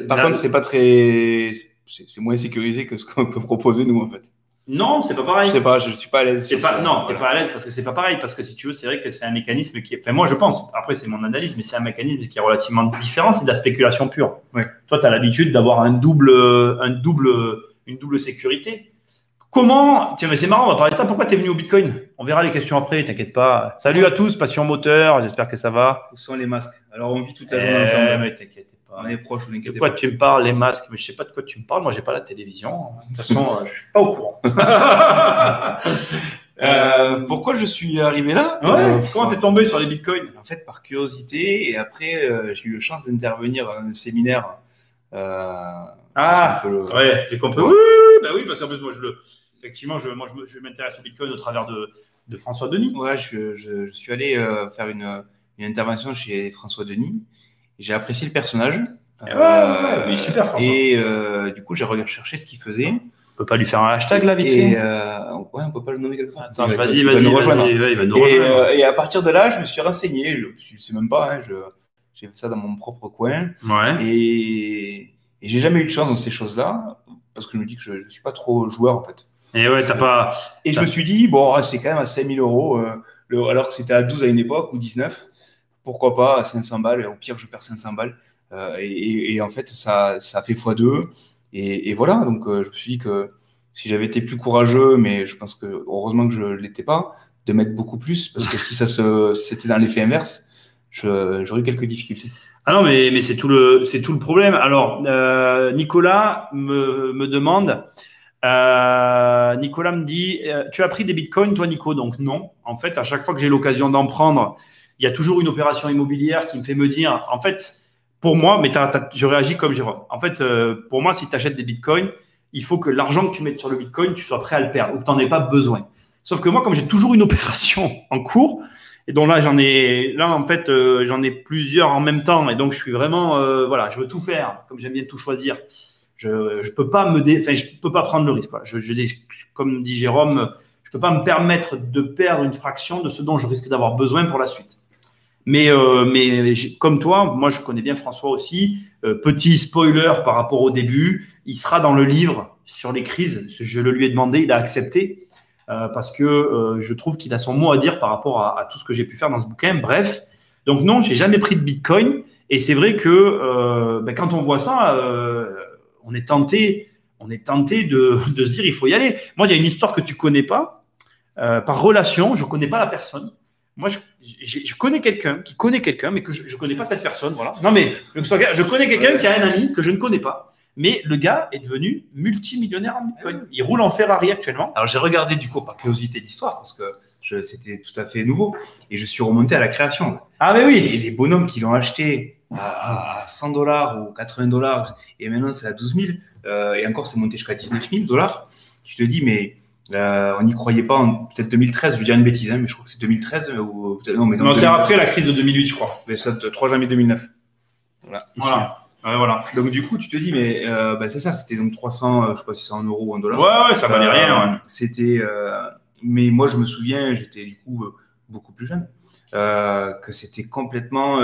Par contre, c'est pas très, c'est moins sécurisé que ce qu'on peut proposer nous en fait. Non, c'est pas pareil. Je sais pas, je suis pas à l'aise. T'es pas à l'aise parce que c'est pas pareil. Parce que si tu veux, c'est vrai que c'est un mécanisme qui est. Enfin, moi, je pense. Après, c'est mon analyse, mais c'est un mécanisme qui est relativement différent. C'est de la spéculation pure. Ouais. Toi, tu as l'habitude d'avoir une double sécurité. Comment, tiens, mais c'est marrant, on va parler de ça. Pourquoi tu es venu au Bitcoin? On verra les questions après, t'inquiète pas. Salut à tous, Passion Moteur, j'espère que ça va. Où sont les masques? Alors, on vit toute la journée ensemble. Mais t'inquiète pas. On est proches, on De quoi tu me parles, les masques? Mais je sais pas de quoi tu me parles, moi j'ai pas la télévision. De toute façon, je suis pas au courant. Pourquoi je suis arrivé là? Comment t'es tombé sur les Bitcoins? En fait, par curiosité, et après, j'ai eu la chance d'intervenir à un séminaire. Ouais, j'ai compris. Ouais. Oui, parce qu'en plus, effectivement, je m'intéresse au Bitcoin au travers de François Denis. Ouais, je suis allé faire une intervention chez François Denis. J'ai apprécié le personnage. Oui, super, François. Et du coup, j'ai recherché ce qu'il faisait. On peut pas lui faire un hashtag là, vite fait? Ouais, on peut pas le nommer quelque part. Attends, Il va vas-y, nous rejoindre. il va nous rejoindre. Et à partir de là, je me suis renseigné. Je sais même pas, hein, j'ai fait ça dans mon propre coin. Ouais. Et j'ai jamais eu de chance dans ces choses-là, parce que je me dis que je suis pas trop joueur, en fait. Et ouais, t'as pas. Et je me suis dit, bon, c'est quand même à 5 000 euros, alors que c'était à 12 à une époque, ou 19. Pourquoi pas à 500 balles? Au pire, je perds 500 balles. Et en fait, ça fait x2. Et voilà, donc je me suis dit que si j'avais été plus courageux, mais je pense que heureusement que je ne l'étais pas, de mettre beaucoup plus, parce que si c'était dans l'effet inverse, j'aurais eu quelques difficultés. Ah non, mais c'est tout le problème. Alors, Nicolas me demande, Nicolas me dit, tu as pris des bitcoins, toi, Nico? Donc non. En fait, à chaque fois que j'ai l'occasion d'en prendre, il y a toujours une opération immobilière qui me fait me dire, en fait, pour moi, mais je réagis comme Jérôme. En fait, pour moi, si tu achètes des bitcoins, il faut que l'argent que tu mettes sur le bitcoin, tu sois prêt à le perdre ou que tu n'en aies pas besoin. Sauf que moi, comme j'ai toujours une opération en cours, et donc là, j'en ai plusieurs en même temps. Et donc, je suis vraiment, voilà, je veux tout faire, comme j'aime bien tout choisir. Je peux pas je peux pas prendre le risque, quoi. Comme dit Jérôme, je peux pas me permettre de perdre une fraction de ce dont je risque d'avoir besoin pour la suite. Mais comme toi, moi, je connais bien François aussi. Petit spoiler par rapport au début, il sera dans le livre sur les crises. Je le lui ai demandé, il a accepté. Parce que je trouve qu'il a son mot à dire par rapport à tout ce que j'ai pu faire dans ce bouquin. Bref, donc non, j'ai jamais pris de Bitcoin. Et c'est vrai que quand on voit ça, on est tenté de se dire il faut y aller. Moi, il y a une histoire que tu connais pas. Par relation, je connais pas la personne. Moi, je connais quelqu'un qui connaît quelqu'un, mais que je connais pas cette personne. Voilà. Non, mais je connais quelqu'un qui a un ami que je ne connais pas. Mais le gars est devenu multimillionnaire en Bitcoin. Il roule en Ferrari actuellement. Alors, j'ai regardé du coup par curiosité l'histoire parce que c'était tout à fait nouveau. Et je suis remonté à la création. Ah, mais oui. Et les bonhommes qui l'ont acheté à 100 $ ou 80 $, et maintenant c'est à 12 000, et encore c'est monté jusqu'à 19 000 $. Tu te dis, mais on n'y croyait pas en peut-être 2013, je veux dire une bêtise, hein, mais je crois que c'est 2013 ou peut-être non, mais non, c'est après la crise de 2008, je crois. Mais ça, 3 janvier 2009. Voilà. Ici. Voilà. Ouais, voilà. Donc du coup, tu te dis, mais c'est ça, c'était donc 300, je sais pas si c'est en euros ou en dollars. Ouais, ça valait rien. Ouais. C'était, mais moi je me souviens, j'étais du coup beaucoup plus jeune, que c'était complètement,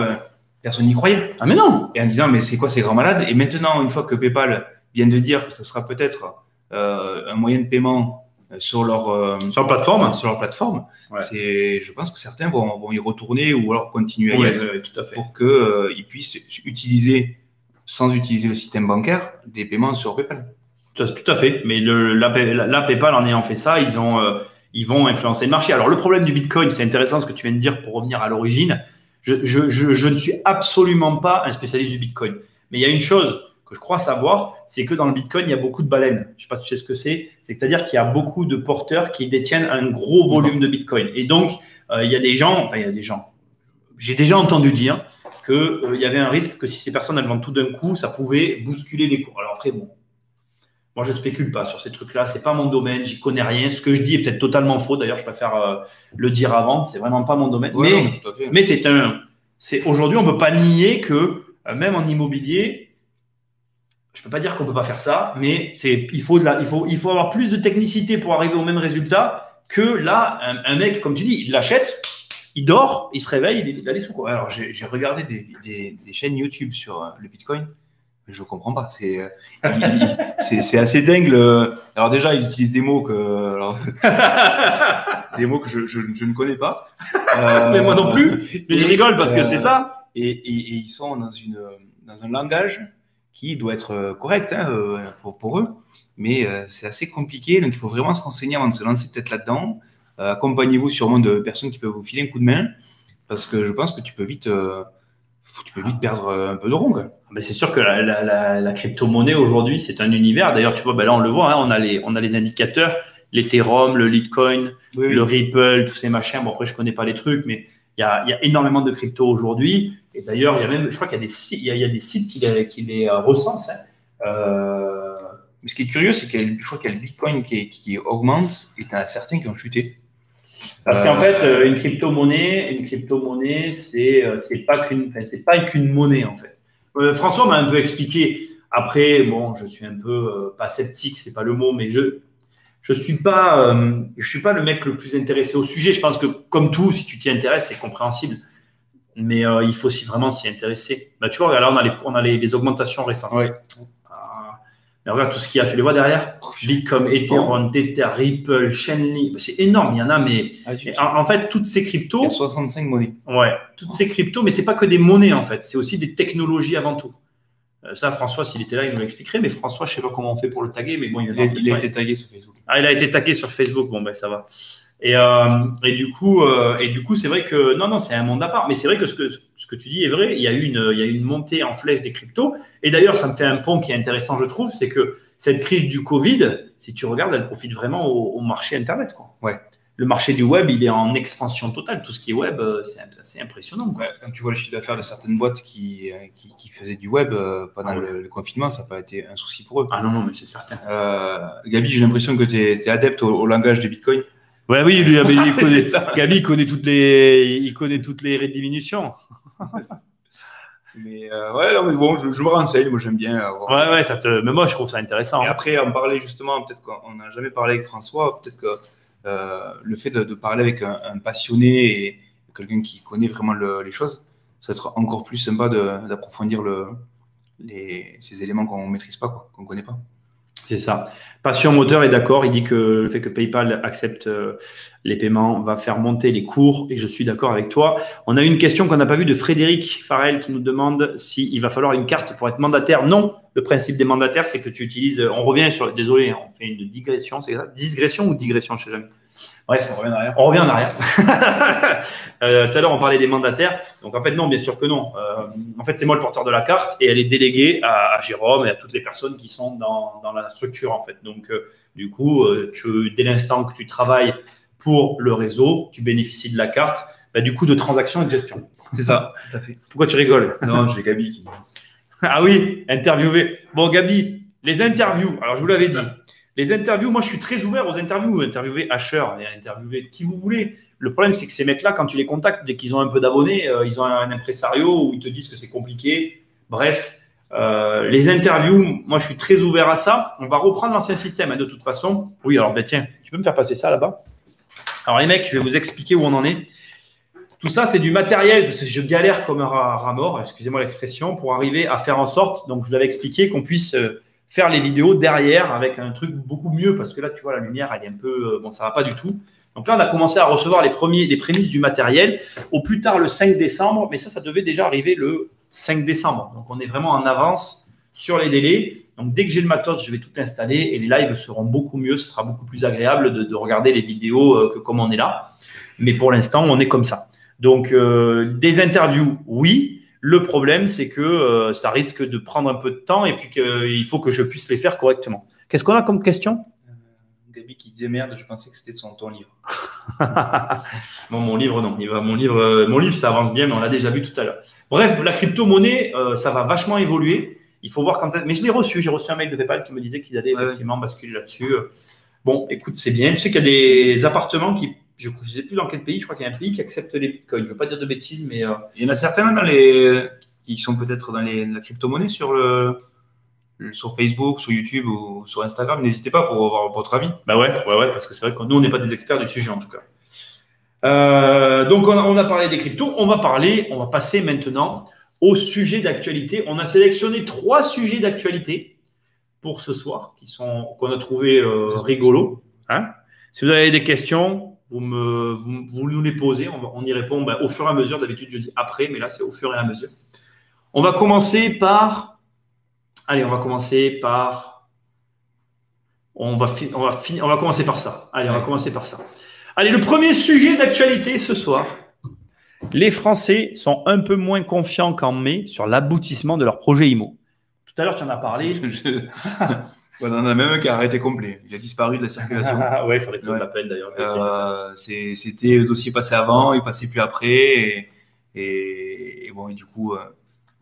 personne n'y croyait. Ah mais non. Et en disant, mais c'est quoi ces grands malades? Et maintenant, une fois que PayPal vient de dire que ça sera peut-être un moyen de paiement sur leur plateforme, ouais. Je pense que certains vont y retourner ou alors continuer à y être, tout à fait. pour qu'ils puissent utiliser, sans utiliser le système bancaire, des paiements sur PayPal. Tout à fait. Mais la PayPal, en ayant fait ça, ils vont influencer le marché. Alors, le problème du Bitcoin, c'est intéressant ce que tu viens de dire pour revenir à l'origine. Je ne suis absolument pas un spécialiste du Bitcoin. Mais il y a une chose que je crois savoir, c'est que dans le Bitcoin, il y a beaucoup de baleines. Je ne sais pas si tu sais ce que c'est. C'est-à-dire qu'il y a beaucoup de porteurs qui détiennent un gros volume de Bitcoin. Et donc, il y a des gens, j'ai déjà entendu dire qu'il y avait un risque que si ces personnes elles vendent tout d'un coup, ça pouvait bousculer les cours. Alors après, bon, moi je spécule pas sur ces trucs-là, c'est pas mon domaine, j'y connais rien. Ce que je dis est peut-être totalement faux. D'ailleurs, je préfère le dire avant. C'est vraiment pas mon domaine. Ouais, Mais aujourd'hui, on peut pas nier que même en immobilier, je peux pas dire qu'on peut pas faire ça, mais il faut avoir plus de technicité pour arriver au même résultat que là, un mec, comme tu dis, il l'achète. Il dort, il se réveille, il a des sous, quoi. Ouais, alors, j'ai regardé des chaînes YouTube sur le Bitcoin, mais je ne comprends pas. C'est assez dingue. Alors déjà, ils utilisent des mots des mots que je ne connais pas. Mais moi non plus. Mais je rigole parce que c'est ça. Et ils sont dans un langage qui doit être correct pour eux. mais c'est assez compliqué. Donc, il faut vraiment se renseigner avant de se lancer peut-être là-dedans. Accompagnez-vous sûrement de personnes qui peuvent vous filer un coup de main, parce que je pense que tu peux vite perdre un peu de rond. Mais c'est sûr que la crypto-monnaie aujourd'hui, c'est un univers. D'ailleurs, tu vois, ben là, on le voit, hein, on a les indicateurs, l'Ethereum, le Litecoin, le Ripple, tous ces machins. Bon, après, je connais pas les trucs, mais il y a énormément de crypto aujourd'hui. Et d'ailleurs, il y a même, je crois qu'il y a des sites qui les recensent. Mais ce qui est curieux, c'est qu'il je crois qu'il y a le Bitcoin qui augmente et tu en as certains qui ont chuté. Parce qu'en fait, une crypto-monnaie, c'est pas qu'une monnaie, en fait. François m'a un peu expliqué. Après, bon, je suis un peu pas sceptique, c'est pas le mot, mais je suis pas le mec le plus intéressé au sujet. Je pense que comme tout, si tu t'y intéresses, c'est compréhensible. Mais il faut aussi vraiment s'y intéresser. Bah, tu vois, là, on a les augmentations récentes. Ouais. Mais regarde tout ce qu'il y a. Tu les vois derrière? Bitcoin, Ethereum, Tether, Ripple, Chainlink. C'est énorme. Il y en a, mais en fait, toutes ces cryptos. Il y a 65 monnaies. Ouais, toutes ces cryptos, mais c'est pas que des monnaies en fait. C'est aussi des technologies avant tout. Ça, François, s'il était là, il nous l'expliquerait. Mais François, je sais pas comment on fait pour le taguer, mais bon, il a été tagué sur Facebook. Ah, il a été tagué sur Facebook. Bon, ben ça va. Et du coup, c'est vrai que non, c'est un monde à part. Mais c'est vrai que ce que tu dis est vrai. Il y a une montée en flèche des cryptos. Et d'ailleurs, ça me fait un pont qui est intéressant, je trouve, c'est que cette crise du Covid, si tu regardes, elle profite vraiment au marché Internet, quoi. Ouais. Le marché du web, il est en expansion totale. Tout ce qui est web, c'est assez impressionnant. Ouais, quand tu vois le chiffre d'affaires de certaines boîtes qui faisaient du web pendant le confinement, ça n'a pas été un souci pour eux. Ah non, mais c'est certain. Gabi, j'ai l'impression que tu es adepte au langage de Bitcoin. Ouais, oui, lui, Gabi, il connaît toutes les diminutions. Mais ouais, non, mais bon, je me renseigne, moi j'aime bien. Ouais, mais moi je trouve ça intéressant. Et après, en parler justement, peut-être qu'on n'a jamais parlé avec François, peut-être que le fait de parler avec un passionné et quelqu'un qui connaît vraiment les choses, ça va être encore plus sympa d'approfondir ces éléments qu'on ne maîtrise pas, qu'on ne connaît pas. C'est ça. Passion Moteur est d'accord. Il dit que le fait que PayPal accepte les paiements va faire monter les cours et je suis d'accord avec toi. On a eu une question qu'on n'a pas vue de Frédéric Farel qui nous demande s'il va falloir une carte pour être mandataire. Non, le principe des mandataires, c'est que tu utilises. On revient sur. Désolé, on fait une digression, c'est ça? Digression ou digression, je ne sais jamais. Bref, on revient en arrière. Tout à l'heure, on parlait des mandataires. Donc, en fait, non, bien sûr que non. En fait, c'est moi le porteur de la carte et elle est déléguée à Jérôme et à toutes les personnes qui sont dans la structure, en fait. Donc, du coup, dès l'instant que tu travailles pour le réseau, tu bénéficies de la carte, du coup, de transactions et de gestion. C'est ça, tout à fait. Pourquoi tu rigoles? Non, j'ai Gabi qui… Ah oui, interviewer. Bon, Gabi, les interviews. Alors, je vous l'avais dit. Les interviews, moi, je suis très ouvert aux interviews. Interviewer Asher et interviewer qui vous voulez. Le problème, c'est que ces mecs-là, quand tu les contactes, dès qu'ils ont un peu d'abonnés, ils ont un impresario où ils te disent que c'est compliqué. Bref, les interviews, moi, je suis très ouvert à ça. On va reprendre l'ancien système, de toute façon. Oui, alors, tiens, tu peux me faire passer ça là-bas? Alors, les mecs, je vais vous expliquer où on en est. Tout ça, c'est du matériel, parce que je galère comme un rat mort, excusez-moi l'expression, pour arriver à faire en sorte, donc je vous l'avais expliqué, qu'on puisse faire les vidéos derrière avec un truc beaucoup mieux, parce que là, tu vois, la lumière, elle est un peu… bon, ça va pas du tout. Donc là, on a commencé à recevoir les prémices du matériel, au plus tard le 5 décembre, mais ça devait déjà arriver le 5 décembre. Donc, on est vraiment en avance sur les délais. Donc, dès que j'ai le matos, je vais tout installer et les lives seront beaucoup mieux. Ce sera beaucoup plus agréable de regarder les vidéos que comme on est là. Mais pour l'instant, on est comme ça. Donc, des interviews, oui. Le problème, c'est que ça risque de prendre un peu de temps et puis qu'il faut que je puisse les faire correctement. Qu'est-ce qu'on a comme question? Gabi qui disait merde, je pensais que c'était ton livre. Non, mon livre, non. Mon livre, ça avance bien, mais on l'a déjà vu tout à l'heure. Bref, la crypto-monnaie, ça va vachement évoluer. Il faut voir quand… Mais je l'ai reçu. J'ai reçu un mail de PayPal qui me disait qu'ils allaient effectivement basculer là-dessus. Bon, écoute, c'est bien. Tu sais qu'il y a des appartements qui… Je ne sais plus dans quel pays. Je crois qu'il y a un pays qui accepte les bitcoins. Je ne veux pas dire de bêtises, mais… Il y en a certains qui sont peut-être dans la crypto-monnaie sur Facebook, sur YouTube ou sur Instagram. N'hésitez pas pour avoir votre avis. Ouais, parce que c'est vrai que nous, on n'est pas des experts du sujet en tout cas. Donc, on a parlé des cryptos. On va passer maintenant au sujet d'actualité. On a sélectionné 3 sujets d'actualité pour ce soir qu'on a trouvé rigolos. Hein? Si vous avez des questions, vous nous les posez. On y répond au fur et à mesure. D'habitude, je dis après, mais là, c'est au fur et à mesure. On va commencer par… Allez, on va commencer par… On va commencer par ça. Allez, on va commencer par ça. Allez, le premier sujet d'actualité ce soir. Les Français sont un peu moins confiants qu'en mai sur l'aboutissement de leur projet IMO. Tout à l'heure, tu en as parlé. On en a même un qui a arrêté complet. Il a disparu de la circulation. Ouais, il faudrait que je l'appelle d'ailleurs. C'était le dossier passé avant, il passait plus après. Et bon, et du coup,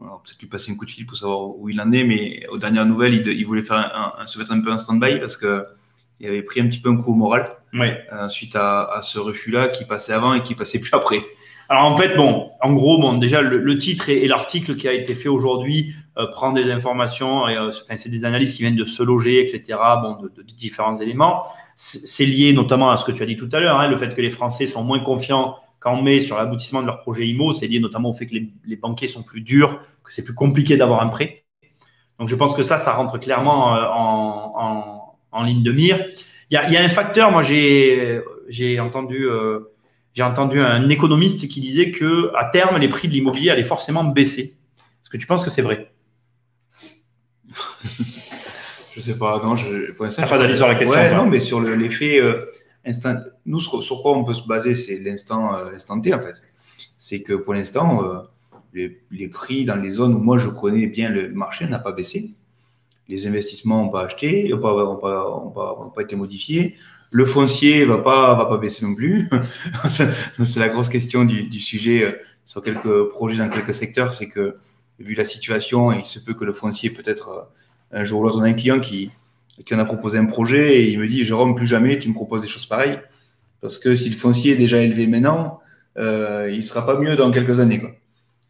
on va peut-être lui passer un coup de fil pour savoir où il en est. Mais aux dernières nouvelles, il voulait faire se mettre un peu en stand-by parce qu'il avait pris un petit peu un coup au moral suite à ce refus-là qui passait avant et qui passait plus après. Alors en fait, en gros, déjà le titre et l'article qui a été fait aujourd'hui prend des informations, c'est des analyses qui viennent de Se Loger, etc., de différents éléments. C'est lié notamment à ce que tu as dit tout à l'heure, le fait que les Français sont moins confiants qu'en mai sur l'aboutissement de leur projet IMO. C'est lié notamment au fait que les banquiers sont plus durs, que c'est plus compliqué d'avoir un prêt. Donc je pense que ça rentre clairement en ligne de mire. Il y a un facteur, moi j'ai entendu un économiste qui disait que à terme, les prix de l'immobilier allaient forcément baisser. Est-ce que tu penses que c'est vrai? Je sais pas. Non, pour l'instant, pas d'avis sur la question. Ouais, non, mais sur l'effet instant. Nous, sur quoi on peut se baser, c'est l'instant T en fait. C'est que pour l'instant, les prix dans les zones où moi je connais bien le marché n'a pas baissé. Les investissements n'ont pas acheté, n'ont pas été modifiés. Le foncier va pas baisser non plus. C'est la grosse question du sujet sur quelques projets dans quelques secteurs, c'est que vu la situation, il se peut que le foncier peut-être un jour ou l'autre, on a un client qui en a proposé un projet et il me dit Jérôme, plus jamais tu me proposes des choses pareilles parce que si le foncier est déjà élevé maintenant, il sera pas mieux dans quelques années, quoi.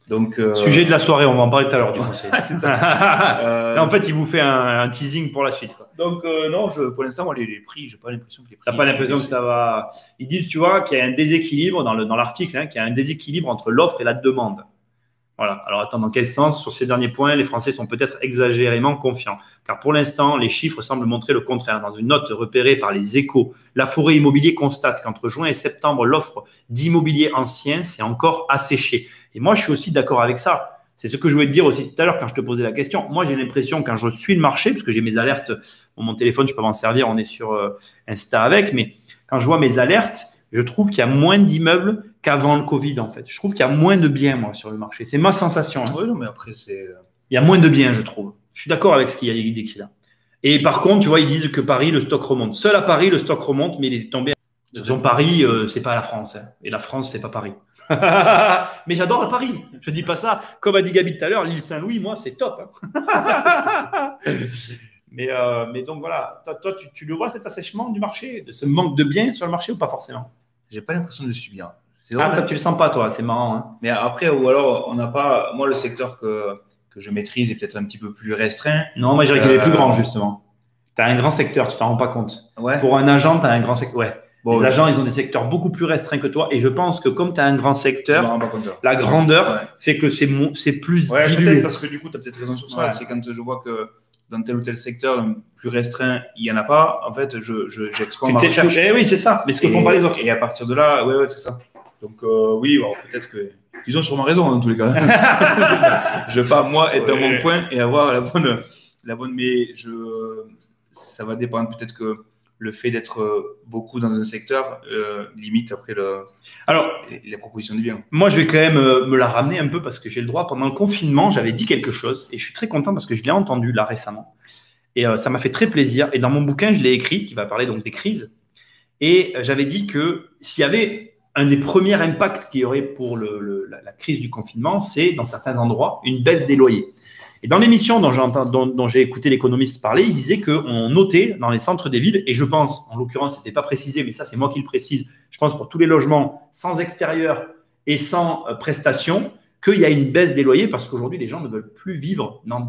Donc, sujet de la soirée, on va en parler tout à l'heure du foncier. C'est ça. En fait, il vous fait un teasing pour la suite, quoi. Donc non, pour l'instant, moi, les prix, j'ai pas l'impression que les prix. T'as pas l'impression que ça va. Ils disent, tu vois, qu'il y a un déséquilibre dans l'article, qu'il y a un déséquilibre entre l'offre et la demande. Voilà. Alors attends, dans quel sens? Sur ces derniers points, les Français sont peut-être exagérément confiants, car pour l'instant, les chiffres semblent montrer le contraire. Dans une note repérée par les Échos, la Forêt Immobilier constate qu'entre juin et septembre, l'offre d'immobilier ancien s'est encore asséchée. Et moi, je suis aussi d'accord avec ça. C'est ce que je voulais te dire aussi tout à l'heure quand je te posais la question. Moi, j'ai l'impression, quand je suis le marché, parce que j'ai mes alertes, mon téléphone, je peux m'en servir, on est sur Insta avec, mais quand je vois mes alertes, je trouve qu'il y a moins d'immeubles qu'avant le Covid, en fait. Je trouve qu'il y a moins de biens, moi, sur le marché. C'est ma sensation. Oui, non, mais après, c'est… Il y a moins de biens, je trouve. Je suis d'accord avec ce qu'il y a décrit là. Et par contre, tu vois, ils disent que Paris, le stock remonte. Seul à Paris, le stock remonte, mais il est tombé. Disons, Paris, c'est pas la France. Et la France, c'est pas Paris. Mais j'adore Paris. Je dis pas ça. Comme a dit Gabi tout à l'heure, l'île Saint-Louis, moi, c'est top. Mais donc voilà, toi tu le vois cet assèchement du marché, de ce manque de biens sur le marché ou pas forcément? J'ai pas l'impression de le subir. Toi, tu le sens pas, toi, c'est marrant. Hein. Mais après, ou alors, on n'a pas. Moi, le secteur que je maîtrise est peut-être un petit peu plus restreint. Non, moi, je dirais qu'il est plus grand, justement. Tu as un grand secteur, tu t'en rends pas compte. Ouais. Pour un agent, tu as un grand secteur. Ouais. Bon, les agents, ils ont des secteurs beaucoup plus restreints que toi. Et je pense que comme tu as un grand secteur, la grandeur fait que c'est plus dilué. Parce que du coup, tu as peut-être raison sur ça. Ouais. C'est quand je vois que dans tel ou tel secteur plus restreint, il n'y en a pas. En fait, j'expande ma recherche. Oui, c'est ça. Mais ce que font pas les autres. Et à partir de là, ouais, c'est ça. Donc, oui, bon, peut-être qu'ils ont sûrement raison, en tous les cas. Je veux pas, moi, être dans mon coin et avoir la bonne, mais ça va dépendre. Peut-être que le fait d'être beaucoup dans un secteur limite après les propositions de biens. Moi, je vais quand même me la ramener un peu parce que j'ai le droit. Pendant le confinement, j'avais dit quelque chose et je suis très content parce que je l'ai entendu là récemment. Et ça m'a fait très plaisir. Et dans mon bouquin, je l'ai écrit, qui va parler donc des crises. Et j'avais dit que s'il y avait un des premiers impacts qu'il y aurait pour la crise du confinement, c'est dans certains endroits une baisse des loyers. Et dans l'émission dont j'ai écouté l'économiste parler, il disait qu'on notait dans les centres des villes, et je pense, en l'occurrence, ce n'était pas précisé, mais ça c'est moi qui le précise, je pense pour tous les logements sans extérieur et sans prestation, qu'il y a une baisse des loyers parce qu'aujourd'hui les gens ne veulent plus vivre dans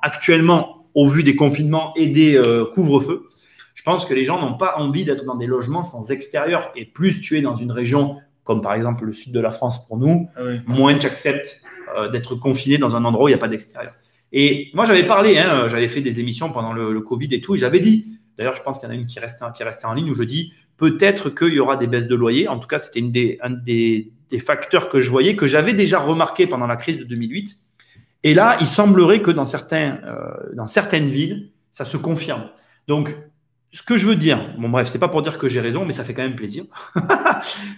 actuellement, au vu des confinements et des couvre-feux, je pense que les gens n'ont pas envie d'être dans des logements sans extérieur. Et plus tu es dans une région comme par exemple le sud de la France pour nous, moins tu acceptes d'être confiné dans un endroit où il n'y a pas d'extérieur. Et moi, j'avais parlé, j'avais fait des émissions pendant le Covid et tout, et j'avais dit, d'ailleurs, je pense qu'il y en a une qui restait en ligne où je dis peut-être qu'il y aura des baisses de loyer. En tout cas, c'était un des facteurs que je voyais, que j'avais déjà remarqué pendant la crise de 2008. Et là, il semblerait que dans certaines villes, ça se confirme. Donc, ce que je veux dire, bon bref, c'est pas pour dire que j'ai raison, mais ça fait quand même plaisir.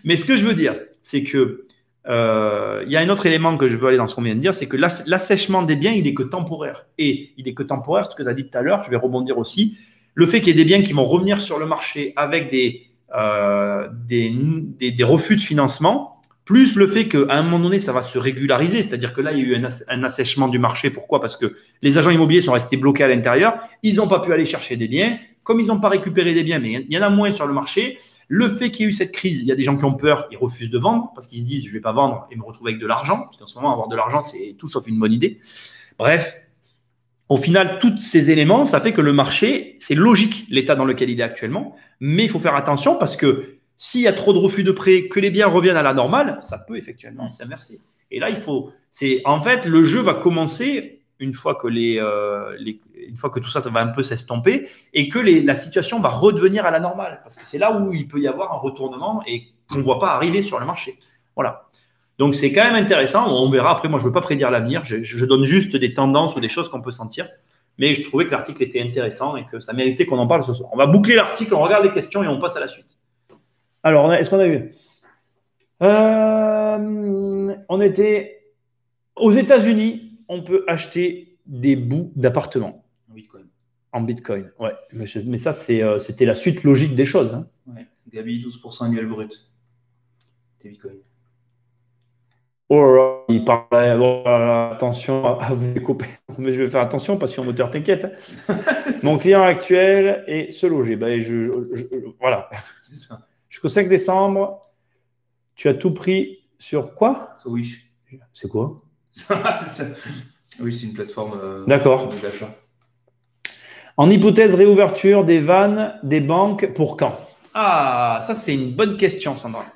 Mais ce que je veux dire, c'est que y a un autre élément que je veux aller dans ce qu'on vient de dire, c'est que l'assèchement des biens, il est que temporaire. Et il est que temporaire, ce que tu as dit tout à l'heure, je vais rebondir aussi. Le fait qu'il y ait des biens qui vont revenir sur le marché avec des refus de financement, plus le fait qu'à un moment donné, ça va se régulariser, c'est-à-dire que là, il y a eu un assèchement du marché. Pourquoi? Parce que les agents immobiliers sont restés bloqués à l'intérieur, ils n'ont pas pu aller chercher des biens. Comme ils n'ont pas récupéré des biens, mais il y en a moins sur le marché, le fait qu'il y ait eu cette crise, il y a des gens qui ont peur, ils refusent de vendre parce qu'ils se disent je ne vais pas vendre et me retrouver avec de l'argent, parce qu'en ce moment, avoir de l'argent, c'est tout sauf une bonne idée. Bref, au final, tous ces éléments, ça fait que le marché, c'est logique l'état dans lequel il est actuellement, mais il faut faire attention parce que s'il y a trop de refus de prêt, que les biens reviennent à la normale, ça peut effectivement s'inverser. Et là, en fait, le jeu va commencer une fois que une fois que tout ça, ça va un peu s'estomper et que la situation va redevenir à la normale. Parce que c'est là où il peut y avoir un retournement et qu'on ne voit pas arriver sur le marché. Voilà. Donc, c'est quand même intéressant. On verra. Après, moi, je ne veux pas prédire l'avenir. Je donne juste des tendances ou des choses qu'on peut sentir. Mais je trouvais que l'article était intéressant et que ça méritait qu'on en parle ce soir. On va boucler l'article, on regarde les questions et on passe à la suite. Alors, est-ce qu'on a eu on était aux États-Unis. On peut acheter des bouts d'appartements en Bitcoin. Ouais, mais ça, c'était la suite logique des choses. Hein. Ouais. Gabi, 12% annuel brut. Des Bitcoin. Oh, il parle. Bon, attention à vous couper. Mais je vais faire attention parce que moteur, t'inquiète. Mon client actuel est se loger. Ben, voilà. C'est ça. Jusqu'au 5 décembre, tu as tout pris sur quoi? Sur Wish. C'est quoi? Oui, c'est une plateforme D'accord. d'achat. En hypothèse réouverture des vannes des banques pour quand? Ah, ça c'est une bonne question, Sandra.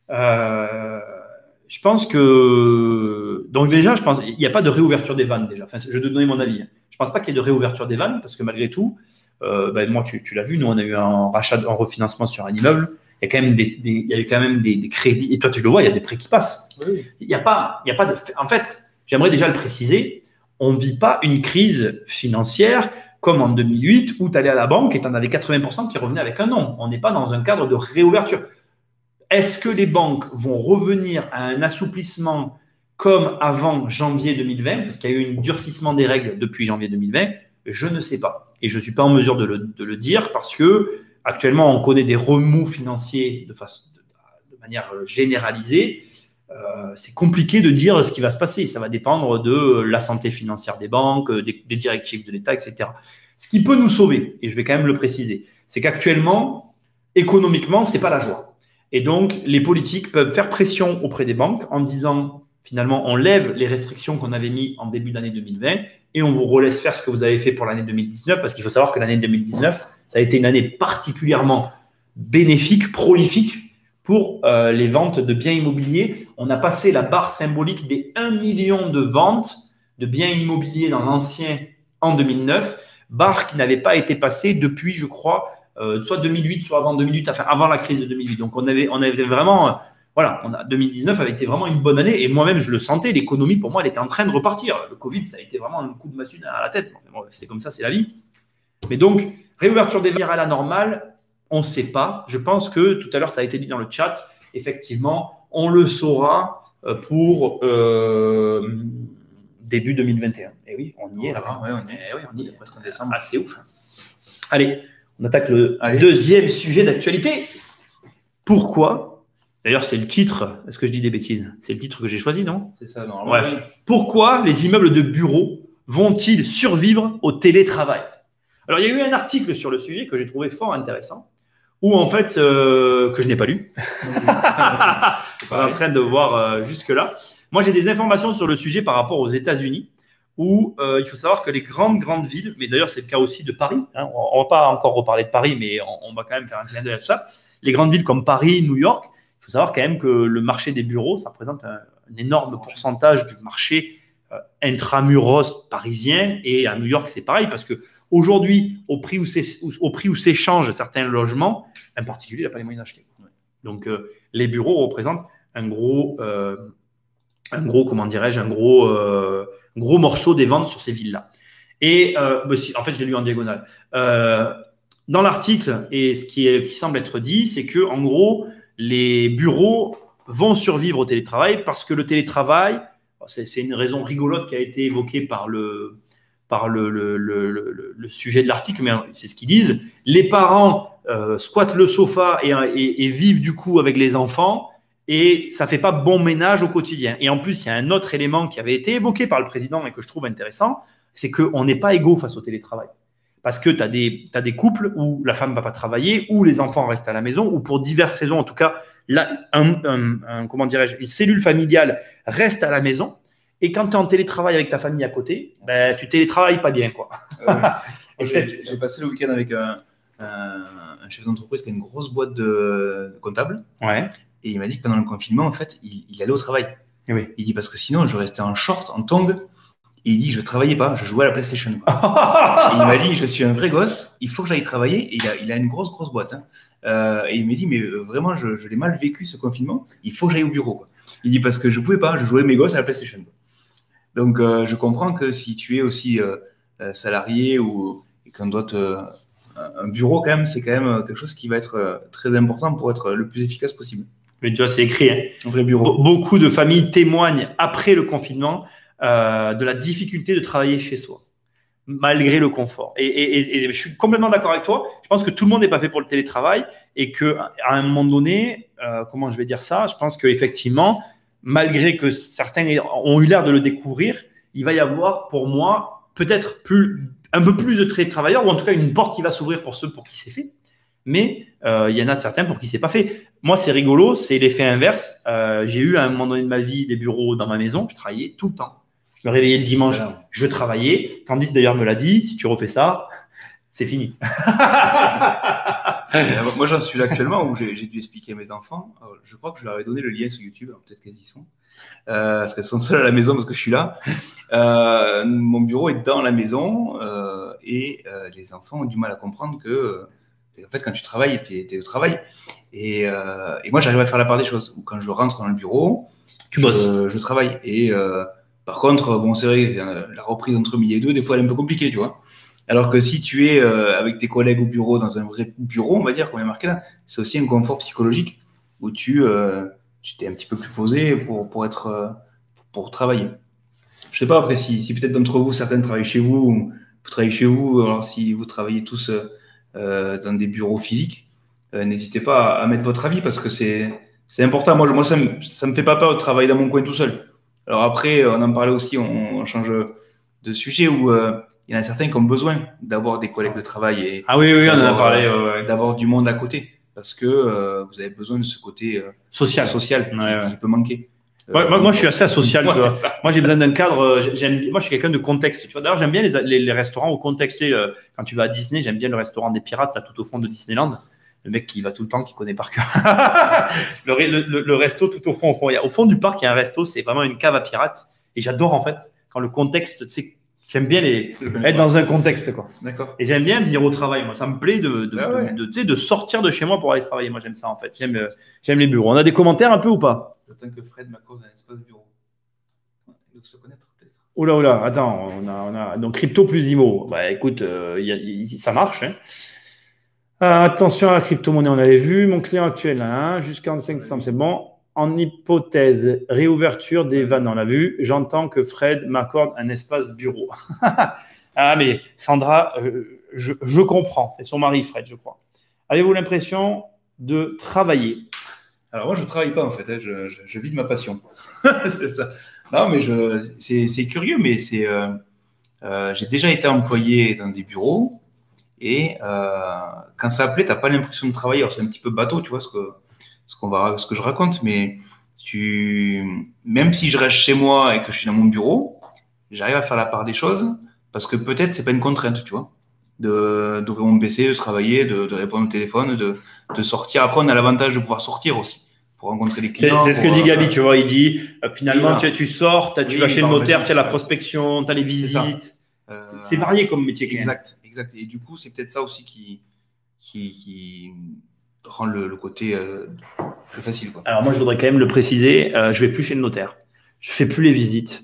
Je pense que donc déjà, je pense il n'y a pas de réouverture des vannes déjà. Enfin, je vais te donner mon avis. Je pense pas qu'il y ait de réouverture des vannes parce que malgré tout, moi tu l'as vu, nous on a eu un rachat, un refinancement sur un immeuble. Il y a quand même il y a eu quand même des crédits et toi tu le vois, il y a des prêts qui passent. Oui. Il y a pas de. En fait, j'aimerais déjà le préciser. On ne vit pas une crise financière comme en 2008 où tu allais à la banque et tu en avais 80% qui revenaient avec un non. On n'est pas dans un cadre de réouverture. Est-ce que les banques vont revenir à un assouplissement comme avant janvier 2020? Parce qu'il y a eu un durcissement des règles depuis janvier 2020. Je ne sais pas. Et je ne suis pas en mesure de le dire parce que actuellement, on connaît des remous financiers de manière généralisée. C'est compliqué de dire ce qui va se passer. Ça va dépendre de la santé financière des banques, des directives de l'État, etc. Ce qui peut nous sauver, et je vais quand même le préciser, c'est qu'actuellement, économiquement, ce n'est pas la joie. Et donc, les politiques peuvent faire pression auprès des banques en disant, finalement, on lève les restrictions qu'on avait mises en début d'année 2020 et on vous relaisse faire ce que vous avez fait pour l'année 2019, parce qu'il faut savoir que l'année 2019, ça a été une année particulièrement bénéfique, prolifique, pour les ventes de biens immobiliers. On a passé la barre symbolique des 1 million de ventes de biens immobiliers dans l'ancien en 2009, barre qui n'avait pas été passée depuis, je crois, soit 2008, soit avant 2008, enfin avant la crise de 2008. Donc on avait vraiment, 2019 avait été vraiment une bonne année et moi-même je le sentais, l'économie pour moi elle était en train de repartir. Le Covid, ça a été vraiment un coup de massue à la tête. Bon, c'est comme ça, c'est la vie. Mais donc, réouverture des biens à la normale, on ne sait pas. Je pense que tout à l'heure, ça a été dit dans le chat. Effectivement, on le saura pour début 2021. Et oui, on y est là. Ouais, on y est presque en décembre. Ah, c'est ouf. Allez, on attaque le deuxième sujet d'actualité. Pourquoi? D'ailleurs, c'est le titre. Est-ce que je dis des bêtises? C'est le titre que j'ai choisi, non? C'est ça, normalement. Ouais. Pourquoi les immeubles de bureaux vont-ils survivre au télétravail? Alors, il y a eu un article sur le sujet que j'ai trouvé fort intéressant, où en fait, que je n'ai pas lu. On est en train de voir jusque-là. Moi, j'ai des informations sur le sujet par rapport aux États-Unis, où il faut savoir que les grandes villes, mais d'ailleurs, c'est le cas aussi de Paris, hein, on ne va pas encore reparler de Paris, mais on va quand même faire un clin d'œil à tout ça. Les grandes villes comme Paris, New York, il faut savoir quand même que le marché des bureaux, ça représente un énorme pourcentage du marché intramuros parisien. Et à New York, c'est pareil, parce que aujourd'hui, au prix où s'échangent certains logements, en particulier, il n'a pas les moyens d'acheter. Donc, les bureaux représentent un gros morceau des ventes sur ces villes-là. Et en fait, je l'ai lu en diagonale. dans l'article, et ce qui semble être dit, c'est que en gros, les bureaux vont survivre au télétravail parce que le télétravail, c'est une raison rigolote qui a été évoquée par le sujet de l'article, mais c'est ce qu'ils disent. Les parents squattent le sofa et vivent du coup avec les enfants et ça ne fait pas bon ménage au quotidien. Et en plus, il y a un autre élément qui avait été évoqué par le président et que je trouve intéressant, c'est qu'on n'est pas égaux face au télétravail. Parce que tu as des couples où la femme ne va pas travailler, où les enfants restent à la maison, ou pour diverses raisons, en tout cas, là, comment dirais-je, une cellule familiale reste à la maison. Et quand tu es en télétravail avec ta famille à côté, ben, tu télétravailles pas bien, quoi. J'ai passé le week-end avec un chef d'entreprise qui a une grosse boîte de comptable. Ouais. Et il m'a dit que pendant le confinement, en fait, il allait au travail. Oui. Il dit parce que sinon, je restais en short, en tongs. Et il dit, je travaillais pas, je jouais à la PlayStation. Et il m'a dit, je suis un vrai gosse, il faut que j'aille travailler. Et il a une grosse boîte. Et il m'a dit, mais vraiment, je l'ai mal vécu ce confinement. Il faut que j'aille au bureau, quoi. Il dit, parce que je pouvais pas, je jouais mes gosses à la PlayStation, quoi. Donc, je comprends que si tu es aussi salarié et qu'on doit un bureau, quand même, c'est quand même quelque chose qui va être très important pour être le plus efficace possible. Mais tu vois, c'est écrit. Hein. Un vrai bureau. Beaucoup de familles témoignent après le confinement de la difficulté de travailler chez soi, malgré le confort. Et je suis complètement d'accord avec toi. Je pense que tout le monde n'est pas fait pour le télétravail et qu'à un moment donné, comment je vais dire ça, je pense qu'effectivement, malgré que certains ont eu l'air de le découvrir, il va y avoir pour moi peut-être un peu plus de télétravailleurs, ou en tout cas une porte qui va s'ouvrir pour ceux pour qui c'est fait. Mais il y en a certains pour qui c'est pas fait. Moi, c'est rigolo, c'est l'effet inverse. J'ai eu à un moment donné de ma vie des bureaux dans ma maison, je travaillais tout le temps. Je me réveillais le dimanche, je travaillais. Candice d'ailleurs me l'a dit, si tu refais ça, c'est fini. Moi, j'en suis là actuellement où j'ai dû expliquer à mes enfants. Alors, je crois que je leur avais donné le lien sur YouTube, peut-être qu'elles y sont. Parce qu'elles sont seules à la maison parce que je suis là. Mon bureau est dans la maison et les enfants ont du mal à comprendre que en fait, quand tu travailles, tu es au travail. Et moi, j'arrive à faire la part des choses. Quand je rentre dans le bureau, je travaille. Et par contre, bon, c'est vrai, la reprise entre midi et deux, des fois, elle est un peu compliquée, tu vois. Alors que si tu es avec tes collègues au bureau, dans un vrai bureau, on va dire, comme il est marqué là, c'est aussi un confort psychologique où tu t'es un petit peu plus posé pour travailler. Je sais pas, après, si peut-être d'entre vous, certains travaillent chez vous, ou vous travaillez chez vous, alors si vous travaillez tous dans des bureaux physiques, n'hésitez pas à mettre votre avis parce que c'est important. Moi, ça me fait pas peur de travailler dans mon coin tout seul. Alors après, on en parlait aussi, on change de sujet où il y en a certains qui ont besoin d'avoir des collègues de travail et on en a parlé, d'avoir du monde à côté parce que vous avez besoin de ce côté social qui peut manquer. Moi, je suis assez asocial. Tu vois. Moi, j'ai besoin d'un cadre. Moi, je suis quelqu'un de contexte. Tu vois. D'ailleurs, j'aime bien les restaurants au contexte. Quand tu vas à Disney, j'aime bien le restaurant des pirates, là, tout au fond de Disneyland. Le mec qui va tout le temps, qui connaît par cœur. le resto tout au fond. Au fond du parc, il y a un resto. C'est vraiment une cave à pirates. Et j'adore, en fait, quand le contexte, tu sais, j'aime bien être dans un contexte, quoi. D'accord. Et j'aime bien venir au travail. Moi, ça me plaît de sortir de chez moi pour aller travailler. Moi, j'aime ça, en fait. J'aime les bureaux. On a des commentaires un peu ou pas? J'attends que Fred m'accorde un espace bureau. Il doit se connaître, peut-être. Oula, attends. On a donc crypto plus IMO. Bah, écoute, ça marche, hein. Attention à la crypto-monnaie, on avait vu. Mon client actuel, hein, jusqu'à 500, c'est bon. En hypothèse, réouverture des vannes, on l'a vu. J'entends que Fred m'accorde un espace bureau. Ah, mais Sandra, je comprends. C'est son mari, Fred, je crois. Avez-vous l'impression de travailler? Alors moi, je ne travaille pas, en fait. Hein. Je vis de ma passion. C'est ça. Non, mais c'est curieux, mais j'ai déjà été employé dans des bureaux et quand ça appelait, tu n'as pas l'impression de travailler. Alors, c'est un petit peu bateau, tu vois, ce que je raconte, mais même si je reste chez moi et que je suis dans mon bureau, j'arrive à faire la part des choses parce que peut-être c'est pas une contrainte, tu vois, d'ouvrir mon PC, de travailler, de répondre au téléphone, de sortir. Après, on a l'avantage de pouvoir sortir aussi pour rencontrer les clients. C'est ce que dit Gabi, tu vois, il dit finalement tu sors, tu vas chez le notaire, tu as la prospection, tu as les visites. C'est varié comme métier. Exact. Et du coup, c'est peut-être ça aussi qui rend le côté plus facile, quoi. Alors moi, je voudrais quand même le préciser, je vais plus chez le notaire. Je fais plus les visites.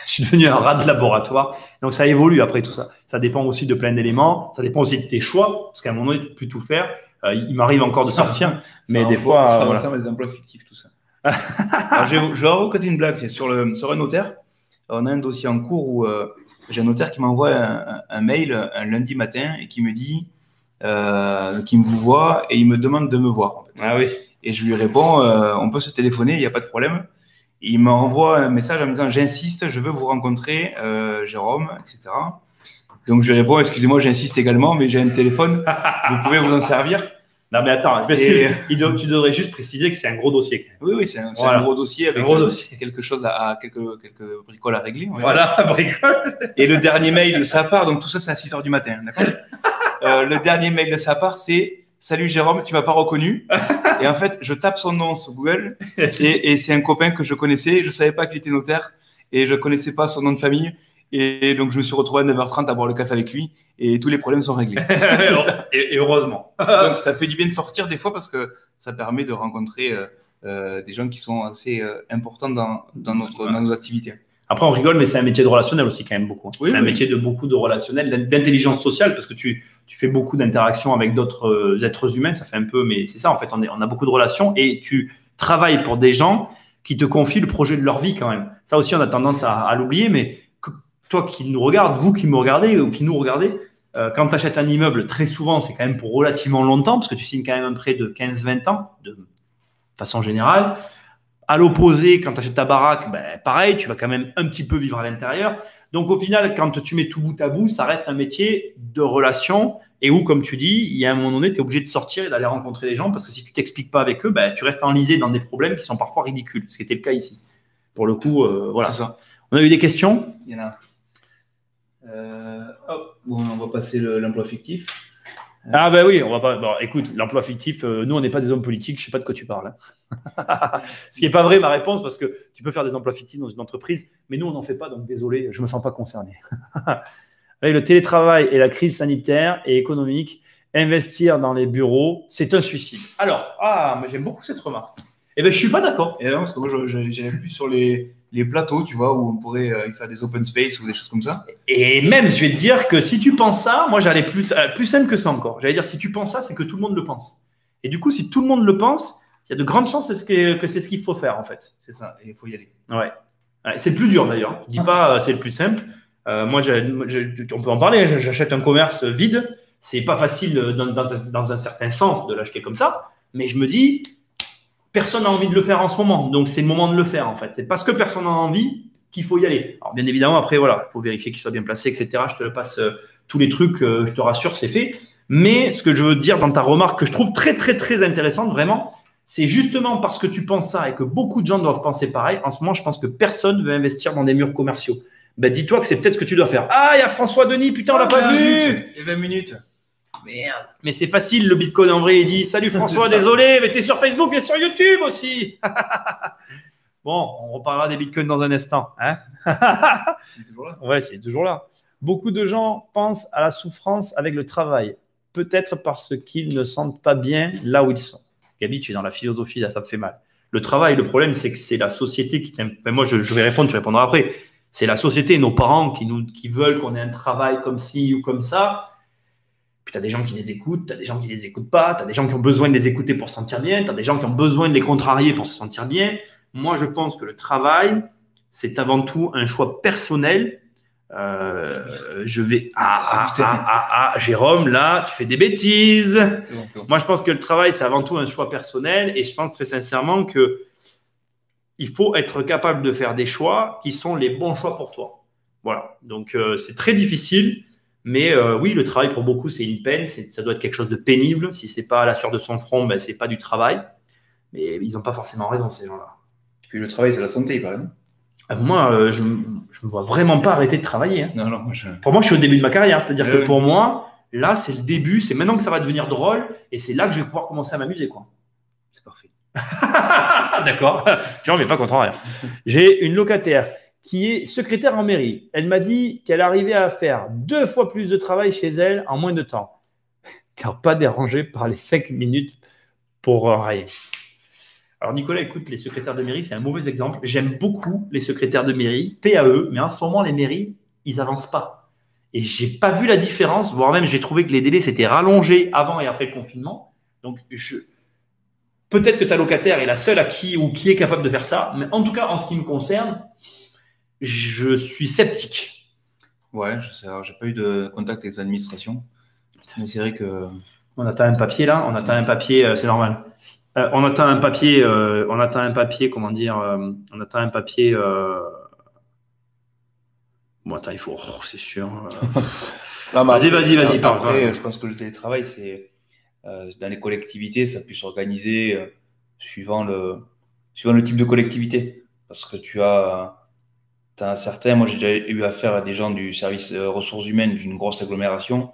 Je suis devenu un rat de laboratoire. Donc, ça évolue après tout ça. Ça dépend aussi de plein d'éléments. Ça dépend aussi de tes choix. Parce qu'à un moment donné, tu ne peux plus tout faire. Il m'arrive encore de sortir. Mais des fois. Ça voilà. ressemble à des emplois fictifs, tout ça. Alors, je vais raconter une blague. C'est sur un notaire. On a un dossier en cours où j'ai un notaire qui m'envoie un mail un lundi matin et qui me dit qu'il me vous voit et il me demande de me voir. En fait. Ah oui. Et je lui réponds on peut se téléphoner, il n'y a pas de problème. Et il m'envoie un message en me disant j'insiste, je veux vous rencontrer, Jérôme, etc. Donc je lui réponds excusez-moi, j'insiste également, mais j'ai un téléphone, vous pouvez vous en servir. Non, mais attends, parce que tu devrais juste préciser que c'est un gros dossier. Oui, c'est un gros dossier avec quelque chose quelques bricoles à régler. Voilà, bricole. Et le dernier mail de sa part, donc tout ça, c'est à 6 h du matin, d'accord. Le dernier mail de sa part, c'est salut Jérôme, tu m'as pas reconnu. Et en fait, je tape son nom sur Google et c'est un copain que je connaissais. Je savais pas qu'il était notaire et je connaissais pas son nom de famille. Et donc, je me suis retrouvé à 9h30 à boire le café avec lui et tous les problèmes sont réglés. et heureusement. Donc, ça fait du bien de sortir des fois parce que ça permet de rencontrer des gens qui sont assez importants dans nos activités. Après, on rigole, mais c'est un métier de relationnel aussi quand même beaucoup. Oui, c'est un métier de beaucoup de relationnel, d'intelligence sociale parce que tu fais beaucoup d'interactions avec d'autres êtres humains. Ça fait un peu, mais c'est ça en fait. On a beaucoup de relations et tu travailles pour des gens qui te confient le projet de leur vie quand même. Ça aussi, on a tendance à l'oublier, mais toi qui nous regardes, vous qui me regardez ou qui nous regardez, quand tu achètes un immeuble, très souvent, c'est quand même pour relativement longtemps parce que tu signes quand même un prêt de 15-20 ans de façon générale. À l'opposé, quand tu achètes ta baraque, ben, pareil, tu vas quand même un petit peu vivre à l'intérieur. Donc, au final, quand tu mets tout bout à bout, ça reste un métier de relation et où, comme tu dis, il y a un moment donné, tu es obligé de sortir et d'aller rencontrer les gens parce que si tu t'expliques pas avec eux, ben, tu restes enlisé dans des problèmes qui sont parfois ridicules, ce qui était le cas ici. Pour le coup, voilà. C'est ça. On a eu des questions? Il y en a. Bon, on va passer l'emploi fictif. Ah ben oui, on va pas. Bon, écoute, l'emploi fictif, nous on n'est pas des hommes politiques, je sais pas de quoi tu parles. Ce qui n'est pas vrai ma réponse parce que tu peux faire des emplois fictifs dans une entreprise, mais nous on n'en fait pas, donc désolé, je me sens pas concerné. Avec le télétravail et la crise sanitaire et économique, investir dans les bureaux, c'est un suicide. Alors, mais j'aime beaucoup cette remarque. Eh ben je suis pas d'accord. Et non, parce que moi j'irais plus sur les plateaux, tu vois, où on pourrait faire des open space ou des choses comme ça. Et même, je vais te dire que si tu penses ça, moi j'allais plus simple que ça encore. J'allais dire, si tu penses ça, c'est que tout le monde le pense. Et du coup, si tout le monde le pense, il y a de grandes chances que c'est ce qu'il faut faire en fait. C'est ça, et il faut y aller. Ouais. C'est le plus dur d'ailleurs. Je dis pas c'est le plus simple. Moi, on peut en parler. J'achète un commerce vide. C'est pas facile dans un certain sens de l'acheter comme ça. Mais je me dis, personne n'a envie de le faire en ce moment. Donc, c'est le moment de le faire, en fait. C'est parce que personne n'a envie qu'il faut y aller. Alors, bien évidemment, après, voilà, il faut vérifier qu'il soit bien placé, etc. Je te passe tous les trucs, je te rassure, c'est fait. Mais ce que je veux dire dans ta remarque que je trouve très, très, très intéressante, vraiment, c'est justement parce que tu penses ça et que beaucoup de gens doivent penser pareil. En ce moment, je pense que personne veut investir dans des murs commerciaux. Ben, dis-toi que c'est peut-être ce que tu dois faire. Ah, il y a François Denis, putain, on l'a pas vu. Il y a 20 minutes. Merde. Mais c'est facile, le Bitcoin en vrai, il dit « Salut François, désolé, mais t'es sur Facebook, viens sur YouTube aussi !» Bon, on reparlera des Bitcoins dans un instant. Hein. C'est toujours là. Ouais, c'est toujours là. Beaucoup de gens pensent à la souffrance avec le travail. Peut-être parce qu'ils ne sentent pas bien là où ils sont. Gabi, tu es dans la philosophie, là, ça me fait mal. Le travail, le problème, c'est que c'est la société qui t'aime. Enfin, moi, je vais répondre, tu répondras après. C'est la société, nos parents qui veulent qu'on ait un travail comme ci ou comme ça. Puis tu as des gens qui les écoutent, tu as des gens qui les écoutent pas, tu as des gens qui ont besoin de les écouter pour se sentir bien, tu as des gens qui ont besoin de les contrarier pour se sentir bien. Moi, je pense que le travail, c'est avant tout un choix personnel. Je vais… Jérôme, là, tu fais des bêtises. C'est bon. Moi, je pense que le travail, c'est avant tout un choix personnel et je pense très sincèrement que il faut être capable de faire des choix qui sont les bons choix pour toi. Voilà. Donc, c'est très difficile. Mais oui, le travail pour beaucoup, c'est une peine. Ça doit être quelque chose de pénible. Si ce n'est pas à la sueur de son front, ben, ce n'est pas du travail. Mais ils n'ont pas forcément raison, ces gens-là. Puis le travail, c'est la santé, par exemple. Moi, je ne me vois vraiment pas arrêter de travailler. Hein. Non, Pour moi, je suis au début de ma carrière. C'est-à-dire que pour moi, là, c'est le début. C'est maintenant que ça va devenir drôle. Et c'est là que je vais pouvoir commencer à m'amuser, quoi. C'est parfait. D'accord. J'en reviens pas contre rien. J'ai une locataire qui est secrétaire en mairie. Elle m'a dit qu'elle arrivait à faire 2 fois plus de travail chez elle en moins de temps, car pas dérangée par les 5 minutes pour rien. Alors, Nicolas, écoute, les secrétaires de mairie, c'est un mauvais exemple. J'aime beaucoup les secrétaires de mairie, PAE, mais en ce moment, les mairies, ils avancent pas. Et j'ai pas vu la différence, voire même j'ai trouvé que les délais s'étaient rallongés avant et après le confinement. Donc, peut-être que ta locataire est la seule à qui ou qui est capable de faire ça, mais en tout cas, en ce qui me concerne, je suis sceptique. Ouais, je sais. Alors, j'ai pas eu de contact avec les administrations. Mais c'est vrai que. On attend un papier là, on attend un papier, c'est normal. On attend un papier, comment dire, on attend un papier. Bon, attends, il faut, c'est sûr. Vas-y, parle. Après, je pense que le télétravail, c'est dans les collectivités, ça peut s'organiser suivant le type de collectivité. Parce que tu as certains, moi j'ai déjà eu affaire à des gens du service ressources humaines d'une grosse agglomération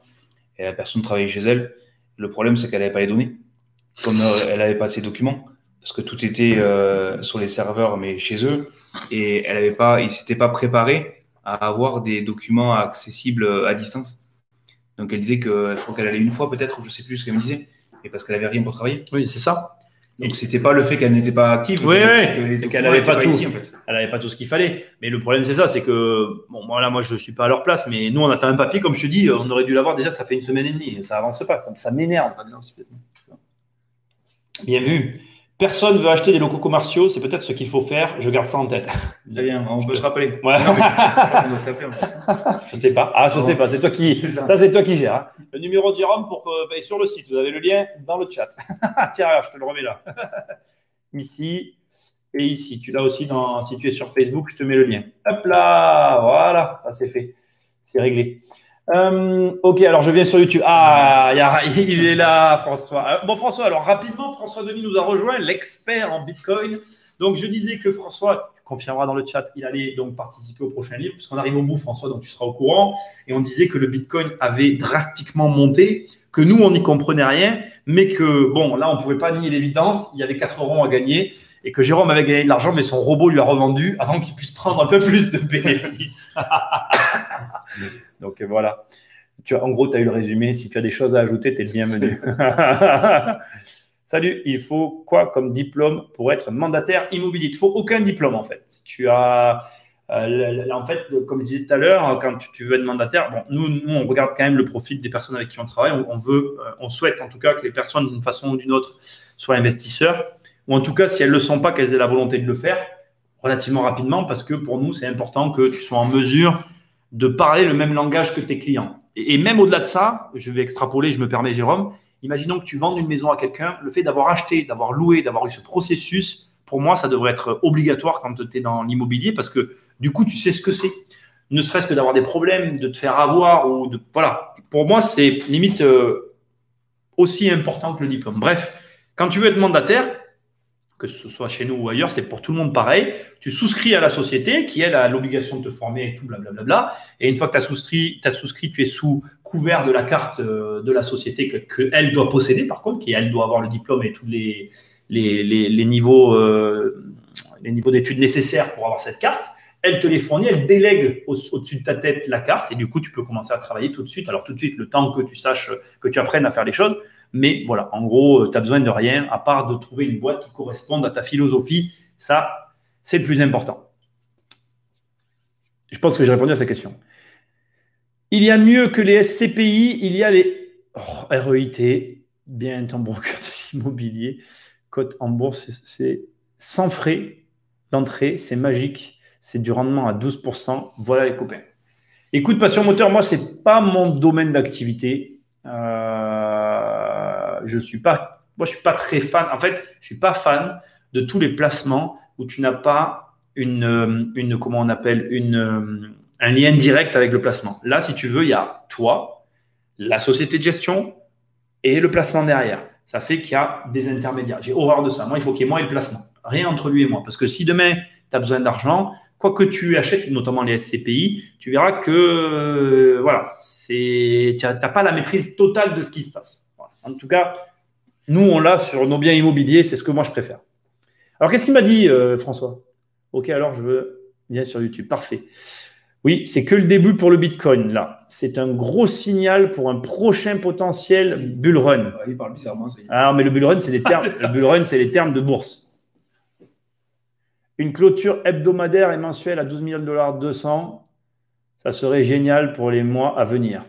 et la personne travaillait chez elle. Le problème, c'est qu'elle n'avait pas les données, comme elle n'avait pas ses documents, parce que tout était sur les serveurs, mais chez eux, et ils s'étaient pas préparés à avoir des documents accessibles à distance. Donc elle disait que, je crois qu'elle allait une fois peut-être, je sais plus ce qu'elle me disait, et parce qu'elle avait rien pour travailler. Oui, c'est ça. Donc c'était pas le fait qu'elle n'était pas active, c'est qu'elle n'avait pas tout. Ici, en fait. Elle n'avait pas tout ce qu'il fallait. Mais le problème c'est ça, c'est que bon, moi je suis pas à leur place, mais nous on attend un papier, comme je te dis, on aurait dû l'avoir déjà, ça fait 1 semaine et demie, ça avance pas, ça m'énerve. Bien vu. Personne veut acheter des locaux commerciaux, c'est peut-être ce qu'il faut faire. Je garde ça en tête. Très bien, on peut se rappeler. Ouais. Non, on doit s'appeler en plus. Je sais pas. Ah, je sais pas. C'est toi qui. Ça, c'est toi qui gères. Hein. Le numéro de Jérôme est sur le site. Vous avez le lien dans le chat. Tiens, regarde, je te le remets là. Ici et ici. Tu l'as aussi si tu es sur Facebook, je te mets le lien. Hop là, voilà, ça c'est fait. C'est réglé. Ok, alors je viens sur YouTube. Ah, il est là, François. Bon, François, alors rapidement, François Denis nous a rejoint, l'expert en Bitcoin. Donc, je disais que François, tu confirmeras dans le chat, il allait donc participer au prochain livre, puisqu'on arrive au bout, François, donc tu seras au courant. Et on disait que le Bitcoin avait drastiquement monté, que nous, on n'y comprenait rien, mais que, bon, là, on ne pouvait pas nier l'évidence. Il y avait 4 ronds à gagner. Et que Jérôme avait gagné de l'argent, mais son robot lui a revendu avant qu'il puisse prendre un peu plus de bénéfices. Donc voilà. En gros, tu as eu le résumé. Si tu as des choses à ajouter, tu es le bienvenu. Salut, il faut quoi comme diplôme pour être mandataire immobilier? Il ne faut aucun diplôme en fait. Tu as, en fait, comme je disais tout à l'heure, quand tu veux être mandataire, bon, nous, on regarde quand même le profil des personnes avec qui on travaille. On souhaite en tout cas que les personnes, d'une façon ou d'une autre, soient investisseurs. Ou en tout cas, si elles ne le sont pas, qu'elles aient la volonté de le faire relativement rapidement, parce que pour nous, c'est important que tu sois en mesure de parler le même langage que tes clients. Et même au-delà de ça, je vais extrapoler, je me permets, Jérôme, imaginons que tu vendes une maison à quelqu'un, le fait d'avoir acheté, d'avoir loué, d'avoir eu ce processus, pour moi, ça devrait être obligatoire quand tu es dans l'immobilier, parce que du coup, tu sais ce que c'est. Ne serait-ce que d'avoir des problèmes, de te faire avoir, ou de… Voilà. Pour moi, c'est limite aussi important que le diplôme. Bref, quand tu veux être mandataire, que ce soit chez nous ou ailleurs, c'est pour tout le monde pareil. Tu souscris à la société qui, elle, a l'obligation de te former et tout, blablabla. Et une fois que tu as souscrit, tu es sous couvert de la carte de la société qu'elle doit posséder, par contre, qui, elle, doit avoir le diplôme et tous les niveaux d'études nécessaires pour avoir cette carte. Elle te les fournit, elle délègue au-dessus de ta tête la carte et du coup, tu peux commencer à travailler tout de suite. Alors, tout de suite, le temps que tu saches, que tu apprennes à faire les choses. Mais voilà, en gros, tu n'as besoin de rien à part de trouver une boîte qui corresponde à ta philosophie. Ça, c'est le plus important. Je pense que j'ai répondu à cette question. Il y a mieux que les SCPI, il y a les REIT, bien un broker de l'immobilier, cote en bourse, c'est sans frais d'entrée, c'est magique, c'est du rendement à 12%. Voilà les copains. Écoute, Passion Moteur, moi, ce n'est pas mon domaine d'activité. Je suis pas très fan. En fait, je suis pas fan de tous les placements où tu n'as pas comment on appelle, un lien direct avec le placement. Là, si tu veux, il y a toi, la société de gestion et le placement derrière. Ça fait qu'il y a des intermédiaires. J'ai horreur de ça. Moi, il faut qu'il y ait moi et le placement. Rien entre lui et moi. Parce que si demain, tu as besoin d'argent, quoi que tu achètes, notamment les SCPI, tu verras que voilà, tu n'as pas la maîtrise totale de ce qui se passe. En tout cas, nous, on l'a sur nos biens immobiliers. C'est ce que moi, je préfère. Alors, qu'est-ce qu'il m'a dit, François? Ok, alors, je veux bien sur YouTube. Parfait. Oui, c'est que le début pour le Bitcoin, là. C'est un gros signal pour un prochain potentiel bull run. Il parle bizarrement. Alors, mais le bull run, c'est les termes, le bull run, c'est les termes de bourse. Une clôture hebdomadaire et mensuelle à 12 millions de dollars 200, ça serait génial pour les mois à venir.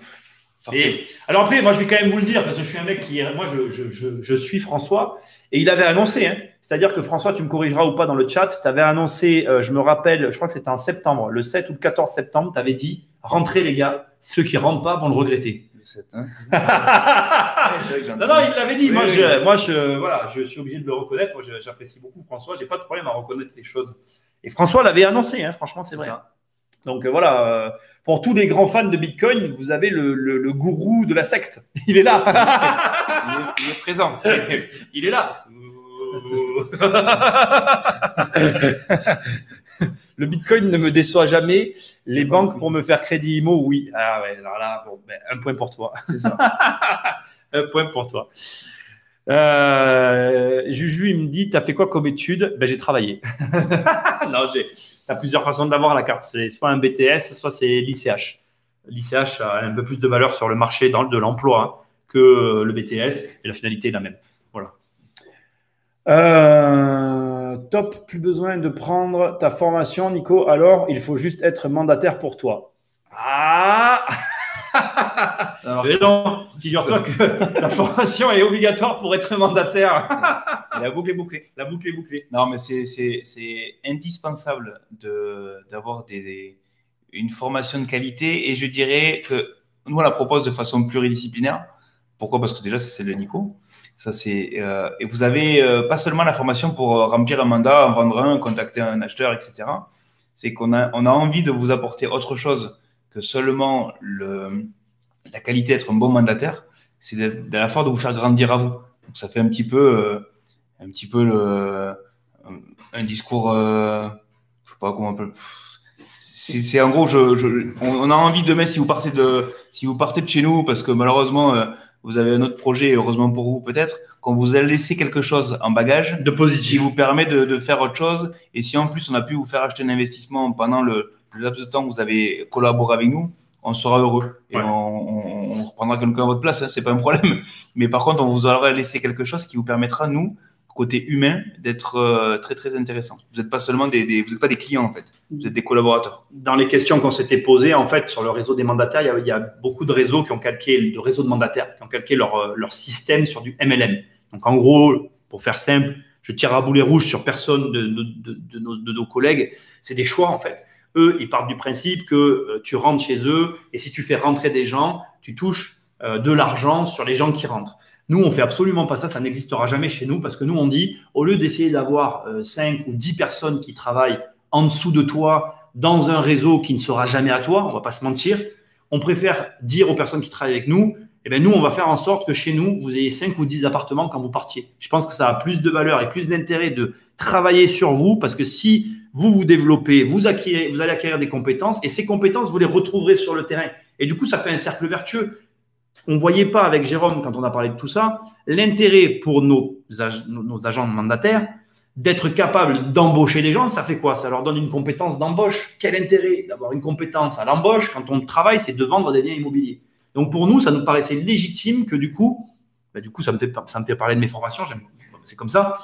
Et, alors après, moi je vais quand même vous le dire, parce que je suis un mec qui. Moi je suis François, et il avait annoncé, hein, c'est-à-dire que François, tu me corrigeras ou pas dans le chat, tu avais annoncé, je me rappelle, je crois que c'était en septembre, le 7 ou le 14 septembre, tu avais dit rentrez les gars, ceux qui ne rentrent pas vont le regretter. Le 7, hein. Non, il l'avait dit. Oui, voilà, je suis obligé de le reconnaître. Moi, j'apprécie beaucoup François, j'ai pas de problème à reconnaître les choses. Et François l'avait annoncé, hein, franchement, c'est vrai. Ça. Donc voilà, pour tous les grands fans de Bitcoin, vous avez le gourou de la secte. Il est là. Il est présent. Il est là. Le Bitcoin ne me déçoit jamais. Les banques pour me faire crédit IMO, oui. Ah ouais, alors là, bon, ben, un point pour toi. C'est ça. Un point pour toi. Juju, il me dit, t'as fait quoi comme étude? Ben, j'ai travaillé. Non, t'as plusieurs façons de l'avoir, la carte. C'est soit un BTS, soit c'est l'ICH. L'ICH a un peu plus de valeur sur le marché de l'emploi, hein, que le BTS, et la finalité est la même. Voilà. Top, plus besoin de prendre ta formation, Nico. Alors, il faut juste être mandataire pour toi. Ah. Alors, mais non, figure-toi que la formation est obligatoire pour être mandataire. La boucle est bouclée. La boucle est bouclée. Non, mais c'est indispensable d'avoir une formation de qualité, et je dirais que nous, on la propose de façon pluridisciplinaire. Pourquoi? Parce que déjà, c'est celle de Nico. Ça, et vous avez pas seulement la formation pour remplir un mandat, en vendre un, contacter un acheteur, etc. C'est qu'on a envie de vous apporter autre chose que seulement la qualité d'être un bon mandataire. C'est de la force de vous faire grandir à vous. Donc, ça fait un petit peu un discours, je sais pas comment on peut. C'est en gros, on a envie demain, si vous partez de chez nous, parce que malheureusement vous avez un autre projet, heureusement pour vous peut-être, qu'on vous a laissé quelque chose en bagage de positif qui vous permet de faire autre chose. Et si en plus on a pu vous faire acheter un investissement pendant le laps de temps que vous avez collaboré avec nous, on sera heureux. Et on reprendra quelqu'un à votre place, hein, c'est pas un problème. Mais par contre, on vous aura laissé quelque chose qui vous permettra, nous, côté humain, d'être très très intéressant. Vous n'êtes pas seulement vous n'êtes pas des clients en fait, vous êtes des collaborateurs. Dans les questions qu'on s'était posées, en fait, sur le réseau des mandataires, il y a beaucoup de réseaux qui ont calqué, de réseaux de mandataires, qui ont calqué leur système sur du MLM. Donc en gros, pour faire simple, je tire à boulet rouge sur personne de nos collègues. C'est des choix en fait. Eux, ils partent du principe que tu rentres chez eux et si tu fais rentrer des gens, tu touches de l'argent sur les gens qui rentrent. Nous, on fait absolument pas ça, ça n'existera jamais chez nous parce que nous, on dit, au lieu d'essayer d'avoir 5 ou 10 personnes qui travaillent en dessous de toi dans un réseau qui ne sera jamais à toi, on va pas se mentir, on préfère dire aux personnes qui travaillent avec nous, eh bien, nous, on va faire en sorte que chez nous, vous ayez 5 ou 10 appartements quand vous partiez. Je pense que ça a plus de valeur et plus d'intérêt de travailler sur vous parce que si vous vous développez, vous allez acquérir des compétences et ces compétences, vous les retrouverez sur le terrain. Et du coup, ça fait un cercle vertueux. On ne voyait pas avec Jérôme, quand on a parlé de tout ça, l'intérêt pour nos agents mandataires d'être capable d'embaucher des gens. Ça fait quoi? Ça leur donne une compétence d'embauche. Quel intérêt d'avoir une compétence à l'embauche quand on travaille, c'est de vendre des biens immobiliers. Donc pour nous, ça nous paraissait légitime que du coup ça me fait parler de mes formations, c'est comme ça.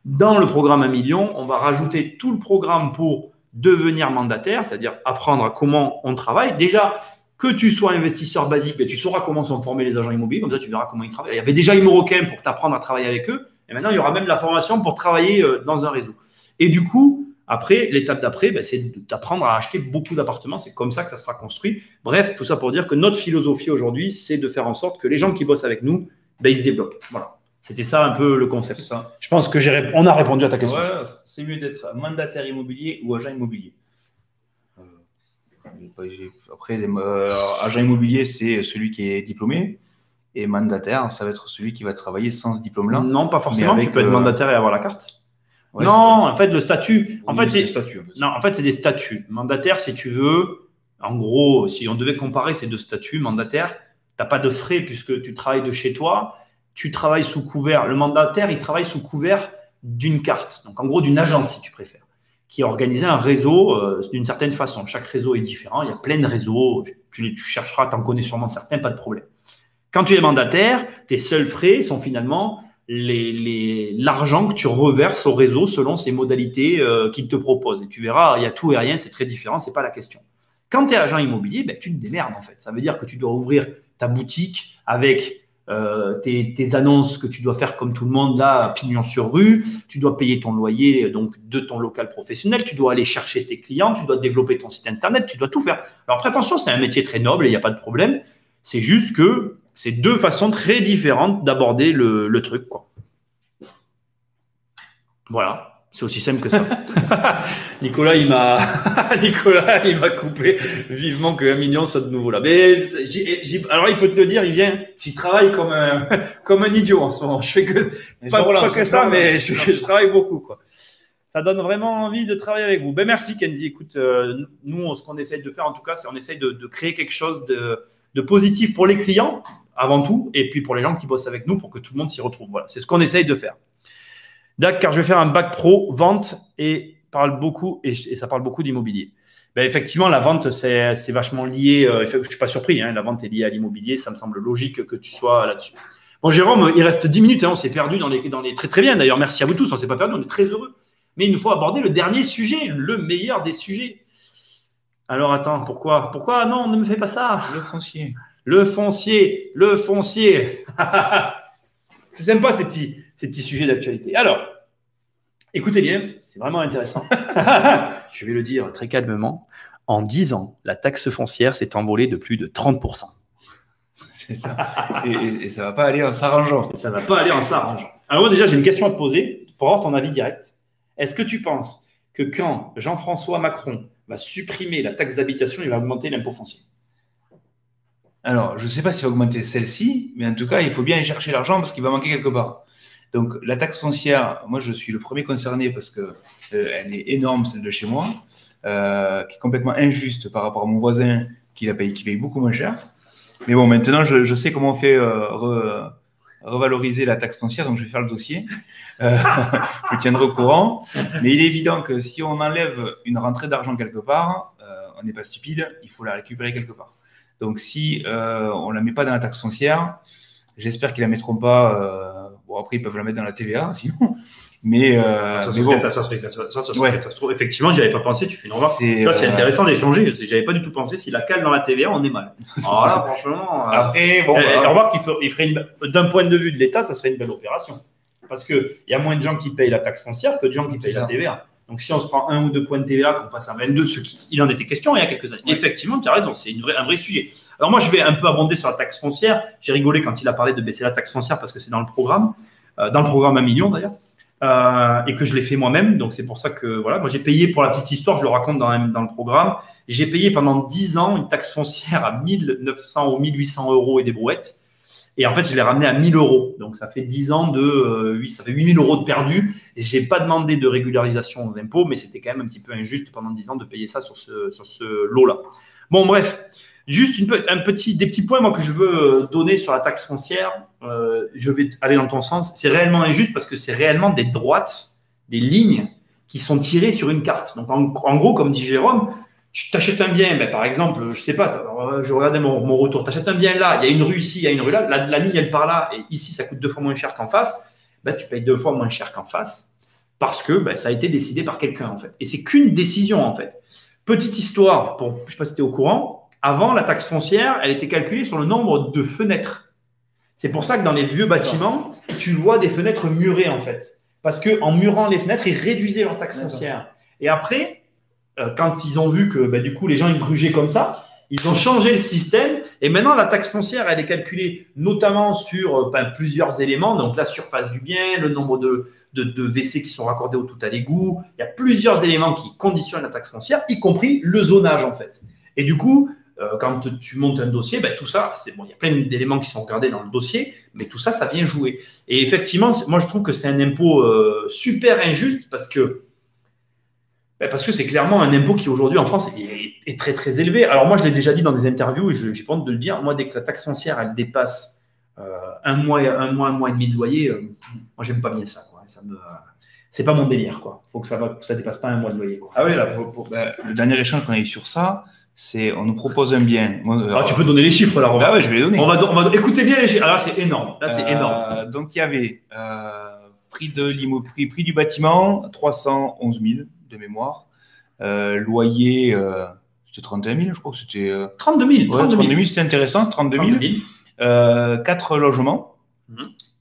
Dans le programme 1 million, on va rajouter tout le programme pour devenir mandataire, c'est-à-dire apprendre à comment on travaille. Déjà, que tu sois investisseur basique, tu sauras comment sont formés les agents immobiliers, comme ça tu verras comment ils travaillent. Il y avait déjà Imoroquin pour t'apprendre à travailler avec eux, et maintenant il y aura même la formation pour travailler dans un réseau. Et du coup, après, l'étape d'après, c'est d'apprendre à acheter beaucoup d'appartements, c'est comme ça que ça sera construit. Bref, tout ça pour dire que notre philosophie aujourd'hui, c'est de faire en sorte que les gens qui bossent avec nous, ils se développent. Voilà. C'était ça un peu le concept. Ça. Je pense qu'on a répondu à ta question. Ouais, c'est mieux d'être mandataire immobilier ou agent immobilier. Après, agent immobilier, c'est celui qui est diplômé. Et mandataire, ça va être celui qui va travailler sans ce diplôme-là. Non, pas forcément. Tu peux être mandataire et avoir la carte. Ouais, non, en fait, le statut. En fait, c'est des statuts. Mandataire, si tu veux, en gros, si on devait comparer ces deux statuts, mandataire, tu n'as pas de frais puisque tu travailles de chez toi. Tu travailles sous couvert. Le mandataire, il travaille sous couvert d'une carte. Donc, en gros, d'une agence, si tu préfères, qui a organisé un réseau d'une certaine façon. Chaque réseau est différent. Il y a plein de réseaux. Tu chercheras, tu en connais sûrement certains, pas de problème. Quand tu es mandataire, tes seuls frais sont finalement les l'argent que tu reverses au réseau selon ces modalités qu'il te propose. Et tu verras, il y a tout et rien, c'est très différent, c'est pas la question. Quand tu es agent immobilier, ben, tu te démerdes en fait. Ça veut dire que tu dois ouvrir ta boutique avec tes annonces que tu dois faire comme tout le monde là, pignon sur rue. Tu dois payer ton loyer donc de ton local professionnel. Tu dois aller chercher tes clients. Tu dois développer ton site internet. Tu dois tout faire. Alors après, attention, c'est un métier très noble et il n'y a pas de problème. C'est juste que c'est deux façons très différentes d'aborder le truc, quoi. Voilà. C'est aussi simple que ça. Nicolas, il m'a coupé vivement que 1 million soit de nouveau là. Mais alors, il peut te le dire, il vient, j'y travaille comme un idiot en ce moment. Je fais que, pas que ça, mais je travaille beaucoup, quoi. Ça donne vraiment envie de travailler avec vous. Ben, merci, Kenzie. Écoute, nous, ce qu'on essaye de faire, en tout cas, c'est on essaye de créer quelque chose de positif pour les clients, avant tout, et puis pour les gens qui bossent avec nous, pour que tout le monde s'y retrouve. Voilà. C'est ce qu'on essaye de faire. D'accord, car je vais faire un bac pro vente et ça parle beaucoup d'immobilier. Ben, effectivement, la vente, c'est vachement lié. Je ne suis pas surpris, hein, la vente est liée à l'immobilier. Ça me semble logique que tu sois là-dessus. Bon, Jérôme, il reste 10 minutes. Hein, on s'est perdu dans les très, très bien. D'ailleurs, merci à vous tous. On ne s'est pas perdu. On est très heureux. Mais il nous faut aborder le dernier sujet, le meilleur des sujets. Alors, attends, pourquoi non, ne me fais pas ça. Le foncier. Le foncier. Le foncier. C'est sympa ces petits sujets d'actualité. Alors, écoutez bien, c'est vraiment intéressant. Je vais le dire très calmement. En 10 ans, la taxe foncière s'est envolée de plus de 30%. C'est ça. Et ça ne va pas aller en s'arrangeant. Ça ne va pas aller en s'arrangeant. Alors moi, déjà, j'ai une question à te poser pour avoir ton avis direct. Est-ce que tu penses que quand Jean-François Macron va supprimer la taxe d'habitation, il va augmenter l'impôt foncier? Alors, je ne sais pas s'il va augmenter celle-ci, mais en tout cas, il faut bien aller chercher l'argent parce qu'il va manquer quelque part. Donc, la taxe foncière, moi, je suis le premier concerné parce que elle est énorme, celle de chez moi, qui est complètement injuste par rapport à mon voisin qui paye beaucoup moins cher. Mais bon, maintenant, je sais comment on fait revaloriser la taxe foncière, donc je vais faire le dossier. Je vous tiendrai au courant. Mais il est évident que si on enlève une rentrée d'argent quelque part, on n'est pas stupide, il faut la récupérer quelque part. Donc, si on ne la met pas dans la taxe foncière, j'espère qu'ils ne la mettront pas. Bon, après, ils peuvent la mettre dans la TVA, sinon. Mais ça serait catastrophe. Effectivement, j'y avais pas pensé. Tu fais une remarque. C'est intéressant d'échanger. J'avais pas du tout pensé. Si la cale dans la TVA, on est mal. Alors là, franchement. Après, bon. Remarque qu'il ferait d'un point de vue de l'État, ça serait une belle opération. Parce qu'il y a moins de gens qui payent la taxe foncière que de gens qui payent la TVA. Donc, si on se prend 1 ou 2 points de TVA, qu'on passe à 22, il en était question il y a quelques années. Ouais. Effectivement, tu as raison, c'est un vrai sujet. Alors, moi, je vais un peu abonder sur la taxe foncière. J'ai rigolé quand il a parlé de baisser la taxe foncière parce que c'est dans le programme 1 million d'ailleurs, et que je l'ai fait moi-même. Donc, c'est pour ça que, voilà, moi, j'ai payé, pour la petite histoire, je le raconte dans le programme, j'ai payé pendant 10 ans une taxe foncière à 1 900 ou 1 800 euros et des brouettes. Et en fait, je l'ai ramené à 1 000 euros. Donc, ça fait 10 ans ça fait 8 000 euros de perdus. Je n'ai pas demandé de régularisation aux impôts, mais c'était quand même un petit peu injuste pendant 10 ans de payer ça sur ce lot-là. Bon, bref, juste des petits points moi, que je veux donner sur la taxe foncière. Je vais aller dans ton sens. C'est réellement injuste parce que c'est réellement des droites, des lignes qui sont tirées sur une carte. Donc, en gros, comme dit Jérôme, tu t'achètes un bien, par exemple, je sais pas, je regardais mon retour, tu achètes un bien là, il y a une rue ici, il y a une rue là, la ligne elle part là, et ici ça coûte 2 fois moins cher qu'en face, tu payes 2 fois moins cher qu'en face, parce que ça a été décidé par quelqu'un en fait. Et c'est qu'une décision en fait. Petite histoire, je ne sais pas si tu es au courant, avant la taxe foncière, elle était calculée sur le nombre de fenêtres. C'est pour ça que dans les vieux bâtiments, tu vois des fenêtres murées en fait. Parce qu'en murant les fenêtres, ils réduisaient leur taxe foncière. Et après, quand ils ont vu que du coup les gens ils grugeaient comme ça, ils ont changé le système et maintenant la taxe foncière elle est calculée notamment sur plusieurs éléments, donc la surface du bien, le nombre de WC qui sont raccordés au tout à l'égout, il y a plusieurs éléments qui conditionnent la taxe foncière, y compris le zonage en fait. Et du coup, quand tu montes un dossier, tout ça, c'est bon, il y a plein d'éléments qui sont regardés dans le dossier, mais tout ça, ça vient jouer. Et effectivement, moi je trouve que c'est un impôt super injuste parce que c'est clairement un impôt qui aujourd'hui en France est très très élevé. Alors moi je l'ai déjà dit dans des interviews et je n'ai pas honte de le dire. Moi dès que la taxe foncière elle dépasse un mois et demi de loyer, moi j'aime pas bien ça. C'est pas mon délire quoi. Faut que ça dépasse pas 1 mois de loyer quoi. Ah oui là le dernier échange qu'on a eu sur ça, c'est on nous propose un bien. Moi, tu peux donner les chiffres là. Romain. Ah ouais, je vais les donner. On va écouter bien les chiffres. Alors c'est énorme. Là c'est énorme. Donc il y avait prix du bâtiment, 311 000 de mémoire. Loyer, c'était 31 000, je crois que c'était. 32 000. Ouais, 32 000, c'était intéressant, 32 000. 4 logements,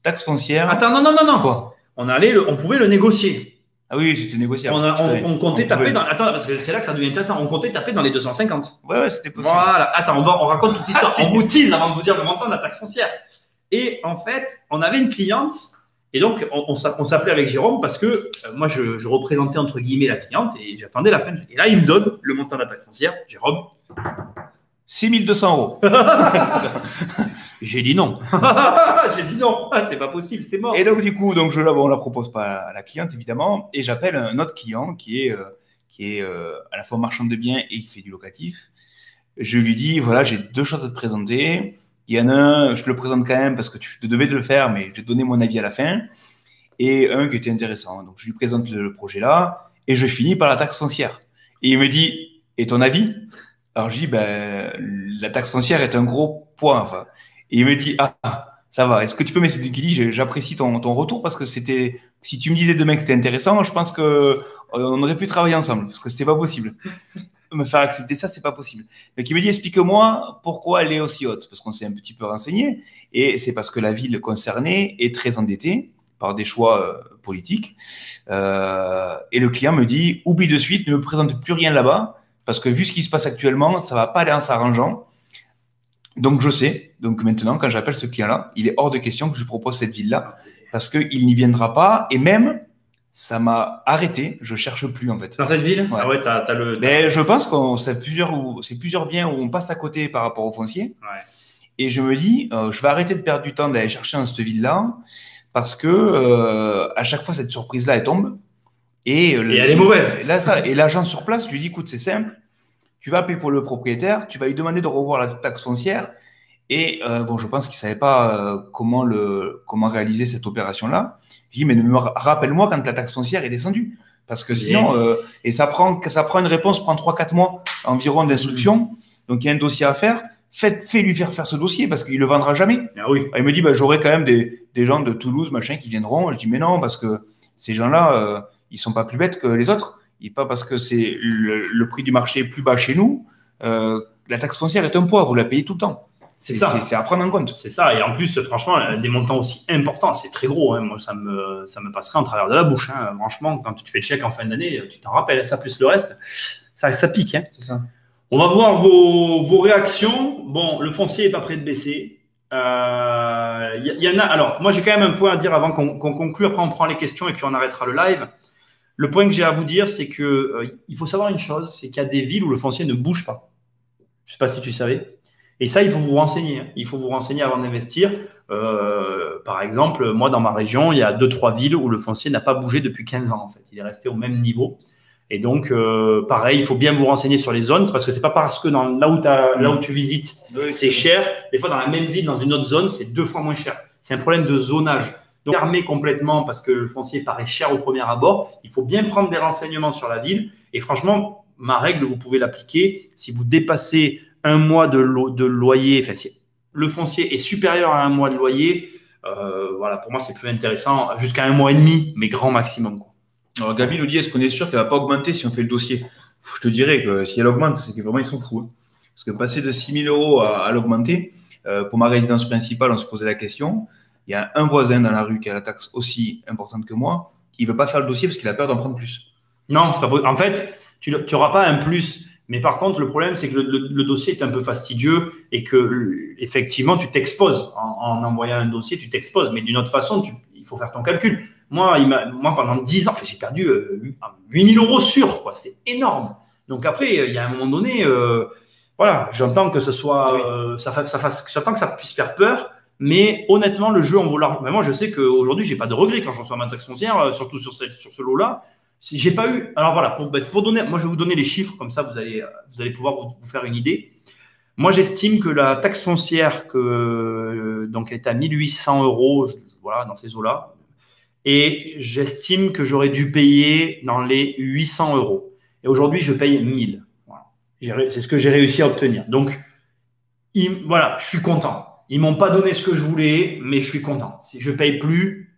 taxe foncière. Attends, non. Quoi? On pouvait le négocier. Ah oui, c'était négociable. On comptait taper dans. Attends, parce que c'est là que ça devient intéressant. On comptait taper dans les 250. Ouais, c'était possible. Voilà. Attends, on raconte toute l'histoire. On vous tease avant de vous dire le montant de la taxe foncière. Et en fait, on avait une cliente. Et donc, on s'appelait avec Jérôme parce que moi, je représentais entre guillemets la cliente et j'attendais la fin. Et là, il me donne le montant de la taxe foncière. Jérôme. 6 200 €. J'ai dit non. J'ai dit non. C'est pas possible, c'est mort. Et donc, du coup, on la propose pas à la cliente, évidemment. Et j'appelle un autre client qui est à la fois marchand de biens et qui fait du locatif. Je lui dis, voilà, j'ai 2 choses à te présenter. Il y en a un, je te le présente quand même parce que tu devais le faire, mais je vais te donner mon avis à la fin. Et un qui était intéressant. Donc, je lui présente le projet là et je finis par la taxe foncière. Et il me dit, et ton avis? Alors, je dis, la taxe foncière est un gros point. Enfin. Et il me dit, ça va. Est-ce que tu peux m'expliquer? Il dit, j'apprécie ton retour parce que si tu me disais demain que c'était intéressant, je pense que on aurait pu travailler ensemble parce que c'était pas possible. Me faire accepter ça, c'est pas possible. Donc, il me dit, explique-moi pourquoi elle est aussi haute, parce qu'on s'est un petit peu renseigné. Et c'est parce que la ville concernée est très endettée par des choix politiques. Et le client me dit, oublie de suite, ne me présente plus rien là-bas, parce que vu ce qui se passe actuellement, ça va pas aller en s'arrangeant. Donc, je sais. Donc, maintenant, quand j'appelle ce client-là, il est hors de question que je propose cette ville-là, parce qu'il n'y viendra pas. Et même, ça m'a arrêté. Je cherche plus, en fait. Dans cette ville? Ouais. Ah ouais, t'as le. Mais je pense que c'est plusieurs biens où on passe à côté par rapport au foncier. Ouais. Et je me dis, je vais arrêter de perdre du temps d'aller chercher dans cette ville-là, parce que à chaque fois, cette surprise-là, elle tombe. Et elle est mauvaise. Et l'agent sur place, je lui dis, écoute, c'est simple. Tu vas appeler pour le propriétaire, tu vas lui demander de revoir la taxe foncière. Et je pense qu'il ne savait pas comment réaliser cette opération-là. Je dis, mais rappelle-moi quand la taxe foncière est descendue. Parce que sinon, et ça prend une réponse, prend 3-4 mois environ d'instruction. Donc, il y a un dossier à faire. Fais-lui faire ce dossier parce qu'il ne le vendra jamais. Ah oui. Il me dit, j'aurai quand même des gens de Toulouse, machin, qui viendront. Je dis, mais non, parce que ces gens-là, ils ne sont pas plus bêtes que les autres. Et pas parce que c'est le prix du marché plus bas chez nous. La taxe foncière est un poids, vous la payez tout le temps. C'est ça. C'est à prendre en compte. C'est ça. Et en plus, franchement, des montants aussi importants, c'est très gros. Hein. Moi, ça me passerait en travers de la bouche. Hein. Franchement, quand tu te fais le chèque en fin d'année, tu t'en rappelles. Ça plus le reste, ça pique. Hein. C'est ça. On va voir vos réactions. Bon, le foncier n'est pas prêt de baisser. Y en a. Alors, moi, j'ai quand même un point à dire avant qu'on conclue. Après, on prend les questions et puis on arrêtera le live. Le point que j'ai à vous dire, c'est que il faut savoir une chose, c'est qu'il y a des villes où le foncier ne bouge pas. Je ne sais pas si tu savais. Et ça, il faut vous renseigner. Il faut vous renseigner avant d'investir. Par exemple, moi, dans ma région, il y a 2-3 villes où le foncier n'a pas bougé depuis 15 ans. En fait, il est resté au même niveau. Et donc, pareil, il faut bien vous renseigner sur les zones, parce que c'est pas parce que là où tu visites, c'est cher. Des fois, dans la même ville, dans une autre zone, c'est 2 fois moins cher. C'est un problème de zonage. Donc, fermé complètement parce que le foncier paraît cher au premier abord. Il faut bien prendre des renseignements sur la ville. Et franchement, ma règle, vous pouvez l'appliquer. Si vous dépassez un mois de loyer, enfin, si le foncier est supérieur à un mois de loyer, voilà, pour moi, c'est plus intéressant. Jusqu'à 1 mois et demi, mais grand maximum, quoi. Alors, Gabi nous dit, est-ce qu'on est sûr qu'elle ne va pas augmenter si on fait le dossier? Je te dirais que si elle augmente, c'est que vraiment, ils sont fous. Hein. Parce que passer de 6 000 € à l'augmenter, pour ma résidence principale, on se posait la question. Il y a un voisin dans la rue qui a la taxe aussi importante que moi. Il ne veut pas faire le dossier parce qu'il a peur d'en prendre plus. Non, c'est pas possible. En fait, tu n'auras pas un plus. Mais par contre, le problème, c'est que le dossier est un peu fastidieux et que, effectivement, tu t'exposes. En envoyant un dossier, tu t'exposes. Mais d'une autre façon, il faut faire ton calcul. Moi, pendant 10 ans, j'ai perdu 8 000 € sûr, quoi. C'est énorme. Donc après, il y a un moment donné, voilà, j'entends que ce soit, j'entends que ça puisse faire peur. Mais honnêtement, le jeu en vaut l'argent. Moi, je sais qu'aujourd'hui, j'ai pas de regrets quand je reçois ma taxe foncière, surtout sur ce lot-là. J'ai pas eu. Alors voilà, pour donner, moi, je vais vous donner les chiffres, comme ça, vous allez pouvoir vous faire une idée. Moi, j'estime que la taxe foncière, donc, elle est à 1 800 €, voilà, dans ces eaux-là. Et j'estime que j'aurais dû payer dans les 800 €. Et aujourd'hui, je paye 1 000. Voilà. C'est ce que j'ai réussi à obtenir. Donc, voilà, je suis content. Ils m'ont pas donné ce que je voulais, mais je suis content. Si je paye plus,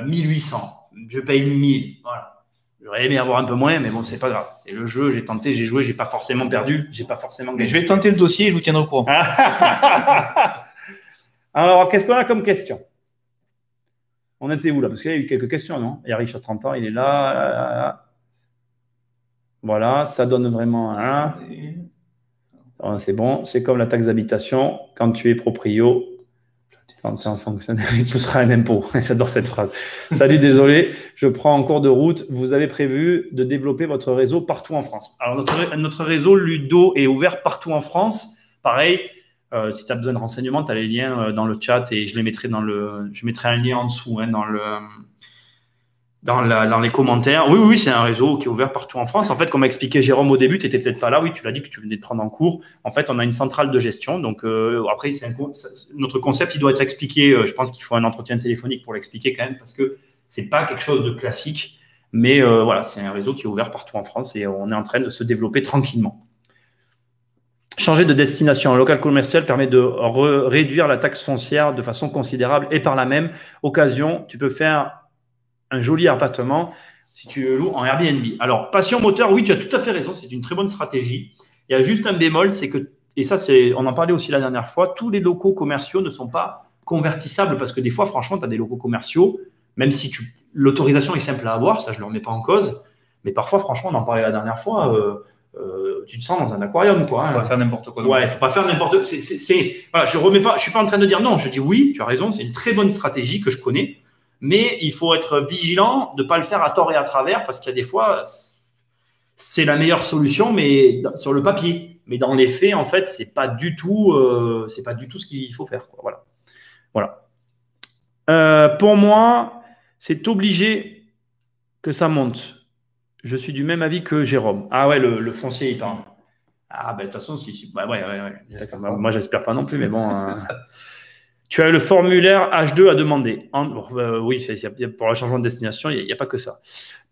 1800. Je paye 1000. Voilà. J'aurais aimé avoir un peu moins, mais bon, c'est pas grave. C'est le jeu, j'ai tenté, j'ai joué, j'ai pas forcément perdu, j'ai pas forcément gagné. Mais je vais tenter le dossier et je vous tiendrai au courant. Alors, qu'est-ce qu'on a comme question? On était où là? Parce qu'il y a eu quelques questions, non? Il y a Richard 30 ans, il est là. Voilà, ça donne vraiment un. C'est bon, c'est comme la taxe d'habitation. Quand tu es proprio, quand tu es un fonctionnaire, il poussera un impôt. J'adore cette phrase. Salut, désolé, je prends en cours de route. Vous avez prévu de développer votre réseau partout en France. Alors, notre réseau Ludo est ouvert partout en France. Pareil, si tu as besoin de renseignements, tu as les liens dans le chat et je les mettrai je mettrai un lien en dessous dans les commentaires. Oui, c'est un réseau qui est ouvert partout en France. En fait, comme a expliqué Jérôme au début, tu n'étais peut-être pas là. Oui, tu l'as dit que tu venais de prendre en cours. En fait, on a une centrale de gestion. Donc, après, notre concept, il doit être expliqué. Je pense qu'il faut un entretien téléphonique pour l'expliquer quand même parce que ce n'est pas quelque chose de classique. Mais voilà, c'est un réseau qui est ouvert partout en France et on est en train de se développer tranquillement. Changer de destination. Un local commercial permet de réduire la taxe foncière de façon considérable et par la même occasion, tu peux faire un joli appartement si tu le loues en Airbnb. Alors, passion moteur, oui, tu as tout à fait raison, c'est une très bonne stratégie. Il y a juste un bémol, c'est que, et ça, on en parlait aussi la dernière fois, tous les locaux commerciaux ne sont pas convertissables parce que des fois, franchement, tu as des locaux commerciaux, même si l'autorisation est simple à avoir, ça, je ne le remets pas en cause, mais parfois, franchement, on en parlait la dernière fois, tu te sens dans un aquarium, quoi. Faut pas faire n'importe quoi. Ouais, il faut pas faire n'importe quoi. Voilà, je suis pas en train de dire non, je dis oui, tu as raison, c'est une très bonne stratégie que je connais. Mais il faut être vigilant de ne pas le faire à tort et à travers parce qu'il y a des fois, c'est la meilleure solution, mais sur le papier. Mais dans les faits, en fait, c'est pas du tout ce qu'il faut faire, quoi. Voilà. Pour moi, c'est obligé que ça monte. Je suis du même avis que Jérôme. Ah ouais, le foncier, il parle. Ah ben de toute façon, si. Bah, ouais. D'accord. Moi, j'espère pas non plus, mais bon. Tu as le formulaire H2 à demander. Oui, pour le changement de destination, il n'y a pas que ça.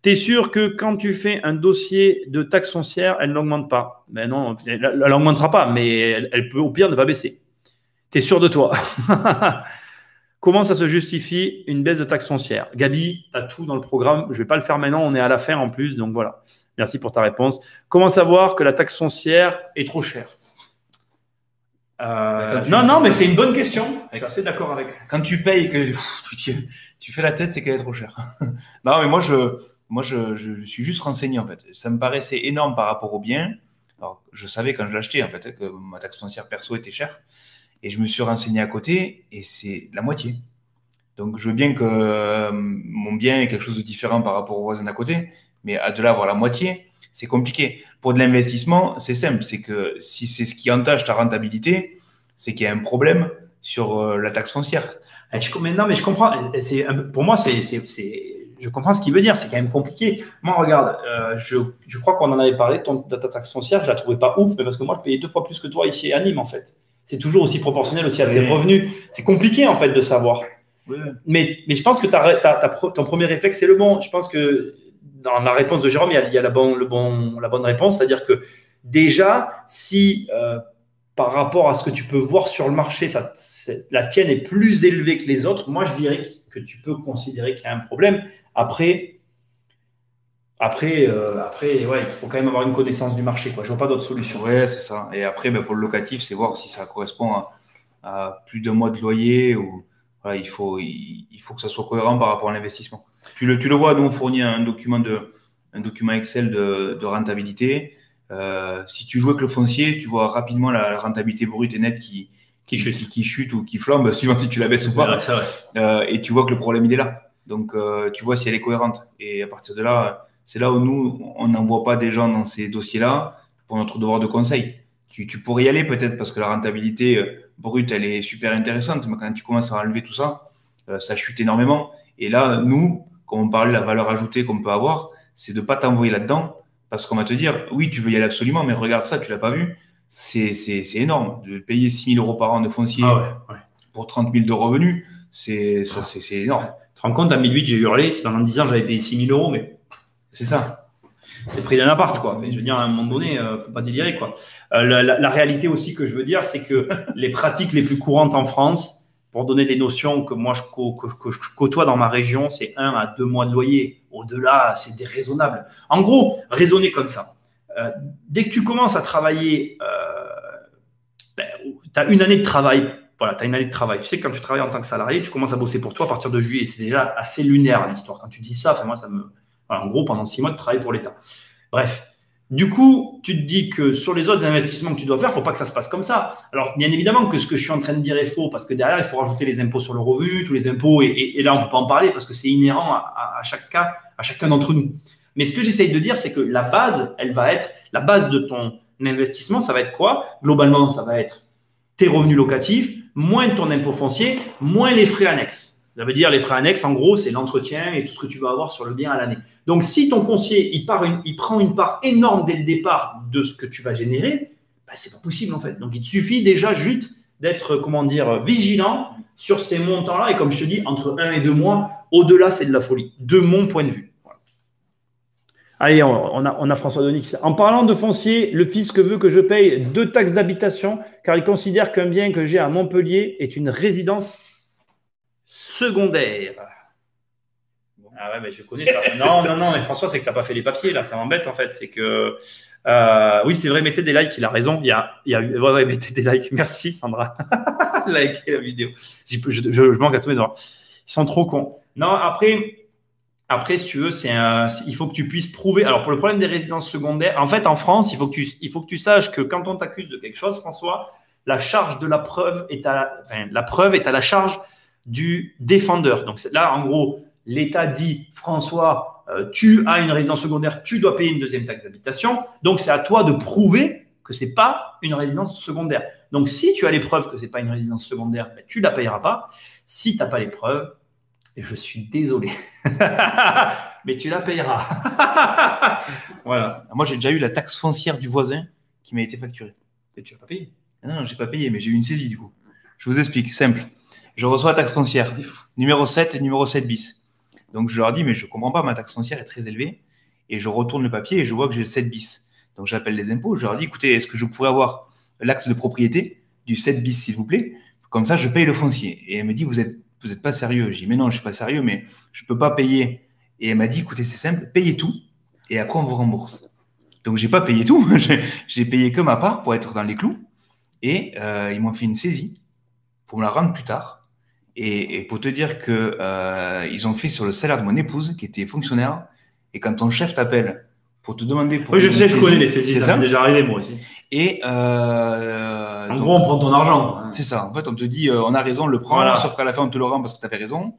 Tu es sûr que quand tu fais un dossier de taxe foncière, elle n'augmente pas? Ben non, elle n'augmentera pas, mais elle peut au pire ne pas baisser. Tu es sûr de toi? Comment ça se justifie une baisse de taxe foncière? Gabi, tu as tout dans le programme. Je ne vais pas le faire maintenant, on est à la fin en plus, donc voilà. Merci pour ta réponse. Comment savoir que la taxe foncière est trop chère? Non, mais c'est une bonne question. Je suis assez d'accord avec. Quand tu payes et que tu fais la tête, c'est qu'elle est trop chère. Non, mais moi, je suis juste renseigné, en fait. Ça me paraissait énorme par rapport au bien. Alors, je savais quand je l'achetais, en fait, que ma taxe foncière perso était chère. Et je me suis renseigné à côté et c'est la moitié. Donc, je veux bien que mon bien est quelque chose de différent par rapport aux voisins d'à côté. Mais de là avoir la moitié, c'est compliqué. Pour de l'investissement, c'est simple. C'est que si c'est ce qui entache ta rentabilité, c'est qu'il y a un problème sur la taxe foncière. Non, mais je comprends. Pour moi, je comprends ce qu'il veut dire. C'est quand même compliqué. Moi, regarde, je crois qu'on en avait parlé de ta taxe foncière. Je la trouvais pas ouf, mais parce que moi, je payais 2 fois plus que toi ici à Nîmes, en fait. C'est toujours aussi proportionnel aussi à tes revenus. C'est compliqué, en fait, de savoir. Oui. Mais je pense que ton premier réflexe, c'est le bon. Je pense que dans la réponse de Jérôme, il y a la bonne réponse. C'est-à-dire que déjà, si par rapport à ce que tu peux voir sur le marché, la tienne est plus élevée que les autres, moi, je dirais que tu peux considérer qu'il y a un problème. Après, il faut quand même avoir une connaissance du marché, quoi. Je vois pas d'autre solution. Ouais, c'est ça. Et après, pour le locatif, c'est voir si ça correspond à plus de mois de loyer ou voilà, il faut que ça soit cohérent par rapport à l'investissement. Tu le vois, nous on fournit un document Excel de rentabilité. Si tu joues avec le foncier, tu vois rapidement la rentabilité brute et nette qui chute ou qui flambe, suivant si tu la baisses ou pas. Et tu vois que le problème il est là. Donc tu vois si elle est cohérente. Et à partir de là, c'est là où nous on n'envoie pas des gens dans ces dossiers-là pour notre devoir de conseil. Tu pourrais y aller peut-être parce que la rentabilité brute, elle est super intéressante, mais quand tu commences à enlever tout ça, ça chute énormément. Et là, nous, comme on parlait de la valeur ajoutée qu'on peut avoir, c'est de ne pas t'envoyer là-dedans parce qu'on va te dire, oui, tu veux y aller absolument, mais regarde ça, tu ne l'as pas vu. C'est énorme. De payer 6 000 € par an de foncier pour 30 000 de revenus, c'est énorme. Tu te rends compte, à 2008, j'ai hurlé, c'est pendant 10 ans, j'avais payé 6 000 €, mais c'est ça. C'est le prix d'un appart, quoi. Enfin, je veux dire, à un moment donné, faut pas délirer, quoi. La réalité aussi que je veux dire, c'est que les pratiques les plus courantes en France, pour donner des notions que moi, que je côtoie dans ma région, c'est 1 à 2 mois de loyer. Au-delà, c'est déraisonnable. En gros, raisonnez comme ça. Dès que tu commences à travailler, tu as une année de travail. Voilà, tu as une année de travail. Tu sais, quand tu travailles en tant que salarié, tu commences à bosser pour toi à partir de juillet. C'est déjà assez lunaire l'histoire. Quand tu dis ça, moi, ça me. Voilà, en gros, pendant 6 mois, tu travailles pour l'État. Bref. Du coup, tu te dis que sur les autres investissements que tu dois faire, il ne faut pas que ça se passe comme ça. Alors, bien évidemment que ce que je suis en train de dire est faux, parce que derrière, il faut rajouter les impôts sur le revenu, tous les impôts, et là, on ne peut pas en parler parce que c'est inhérent à chaque cas, à chacun d'entre nous. Mais ce que j'essaye de dire, c'est que la base, elle va être, la base de ton investissement, ça va être quoi? Globalement, ça va être tes revenus locatifs, moins ton impôt foncier, moins les frais annexes. Ça veut dire les frais annexes, en gros, c'est l'entretien et tout ce que tu vas avoir sur le bien à l'année. Donc, si ton foncier, il prend une part énorme dès le départ de ce que tu vas générer, bah, c'est pas possible en fait. Donc, il te suffit déjà juste d'être, vigilant sur ces montants-là. Et comme je te dis, entre 1 et 2 mois, au-delà, c'est de la folie, de mon point de vue. Voilà. Allez, on a François Denis qui fait, en parlant de foncier, le fisc veut que je paye 2 taxes d'habitation car il considère qu'un bien que j'ai à Montpellier est une résidence secondaire. Ah ouais, mais je connais ça. Non, mais François, c'est que tu n'as pas fait les papiers, là. Ça m'embête, en fait. C'est que. Oui, c'est vrai, mettez des likes, il a raison. Ouais, mettez des likes. Merci, Sandra. Likez la vidéo. Je manque à tous mes devoirs. Ils sont trop cons. Non, après, si tu veux, il faut que tu puisses prouver. Alors, pour le problème des résidences secondaires, en fait, en France, il faut que tu saches que quand on t'accuse de quelque chose, François, la charge de la preuve est la preuve est à la charge du défendeur. Donc là, en gros, l'État dit, François, tu as une résidence secondaire, tu dois payer une 2e taxe d'habitation. Donc, c'est à toi de prouver que ce n'est pas une résidence secondaire. Donc, si tu as les preuves que ce n'est pas une résidence secondaire, ben, tu ne la payeras pas. Si tu n'as pas les preuves, et je suis désolé, mais tu la payeras. Voilà. Moi, j'ai déjà eu la taxe foncière du voisin qui m'a été facturée. Et tu n'as pas payé? Non, je n'ai pas payé, mais j'ai eu une saisie du coup. Je vous explique, simple. Je reçois la taxe foncière, numéro 7 et numéro 7 bis. Donc, je leur dis, mais je ne comprends pas, ma taxe foncière est très élevée. Et je retourne le papier et je vois que j'ai le 7 bis. Donc, j'appelle les impôts. Je leur dis, écoutez, est-ce que je pourrais avoir l'acte de propriété du 7 bis, s'il vous plaît? Comme ça, je paye le foncier. Et elle me dit, vous êtes pas sérieux. Je dis, mais non, je ne suis pas sérieux, mais je ne peux pas payer. Et elle m'a dit, écoutez, c'est simple, payez tout et après, on vous rembourse. Donc, je n'ai pas payé tout. J'ai payé que ma part pour être dans les clous. Et ils m'ont fait une saisie pour me la rendre plus tard. Et pour te dire que ils ont fait sur le salaire de mon épouse, qui était fonctionnaire, et quand ton chef t'appelle pour te demander pour... Oui, je connais les saisies, ça m'est déjà arrivé moi aussi. Et en gros, on prend ton argent. C'est ça. En fait, on te dit, on a raison, le prends, voilà. Sauf qu'à la fin, on te le rend parce que tu avais raison.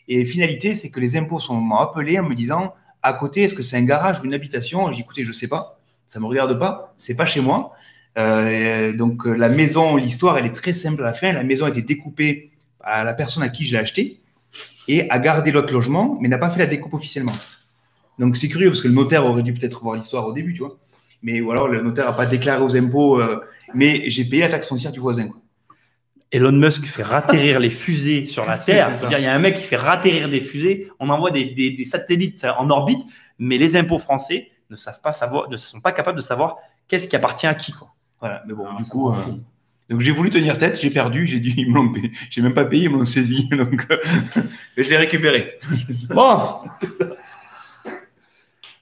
Et finalité, c'est que les impôts m'ont appelé en me disant, à côté, est-ce que c'est un garage ou une habitation? J'ai dit, écoutez, je ne sais pas, ça ne me regarde pas, c'est pas chez moi. Donc, la maison, l'histoire, elle est très simple à la fin. La maison a été découpée à la personne à qui je l'ai acheté et a gardé l'autre logement, mais n'a pas fait la découpe officiellement. Donc, c'est curieux parce que le notaire aurait dû peut-être voir l'histoire au début, tu vois. Mais voilà, le notaire n'a pas déclaré aux impôts, mais j'ai payé la taxe foncière du voisin, quoi. Elon Musk fait ratterrir les fusées sur la Terre. Il y a un mec qui fait ratterrir des fusées. On envoie des satellites en orbite, mais les impôts français ne sont pas capables de savoir qu'est-ce qui appartient à qui, quoi. Voilà, mais bon, du coup... Donc, j'ai voulu tenir tête, j'ai perdu, j'ai même pas payé, ils m'ont saisi. Donc, mais je l'ai récupéré. Bon.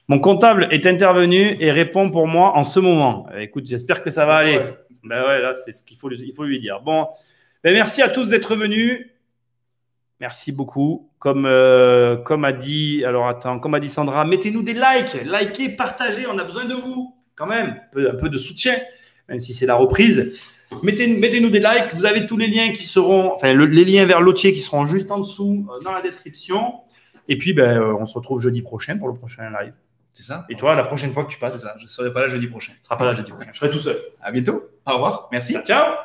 Mon comptable est intervenu et répond pour moi en ce moment. Écoute, j'espère que ça va aller. Ouais. Ben ouais, là, c'est ce qu'il faut lui dire. Bon, ben merci à tous d'être venus. Merci beaucoup. Comme a dit Sandra, mettez-nous des likes, likez, partagez. On a besoin de vous, quand même, un peu de soutien, même si c'est la reprise. Mettez-nous des likes. Vous avez tous les liens qui seront, les liens vers Lotier qui seront juste en dessous dans la description. Et puis, on se retrouve jeudi prochain pour le prochain live. C'est ça. Et toi, la prochaine fois que tu passes? C'est ça. Je ne serai pas là jeudi prochain. Tu ne seras pas là jeudi prochain. Je serai tout seul. À bientôt. Au revoir. Merci. Ciao.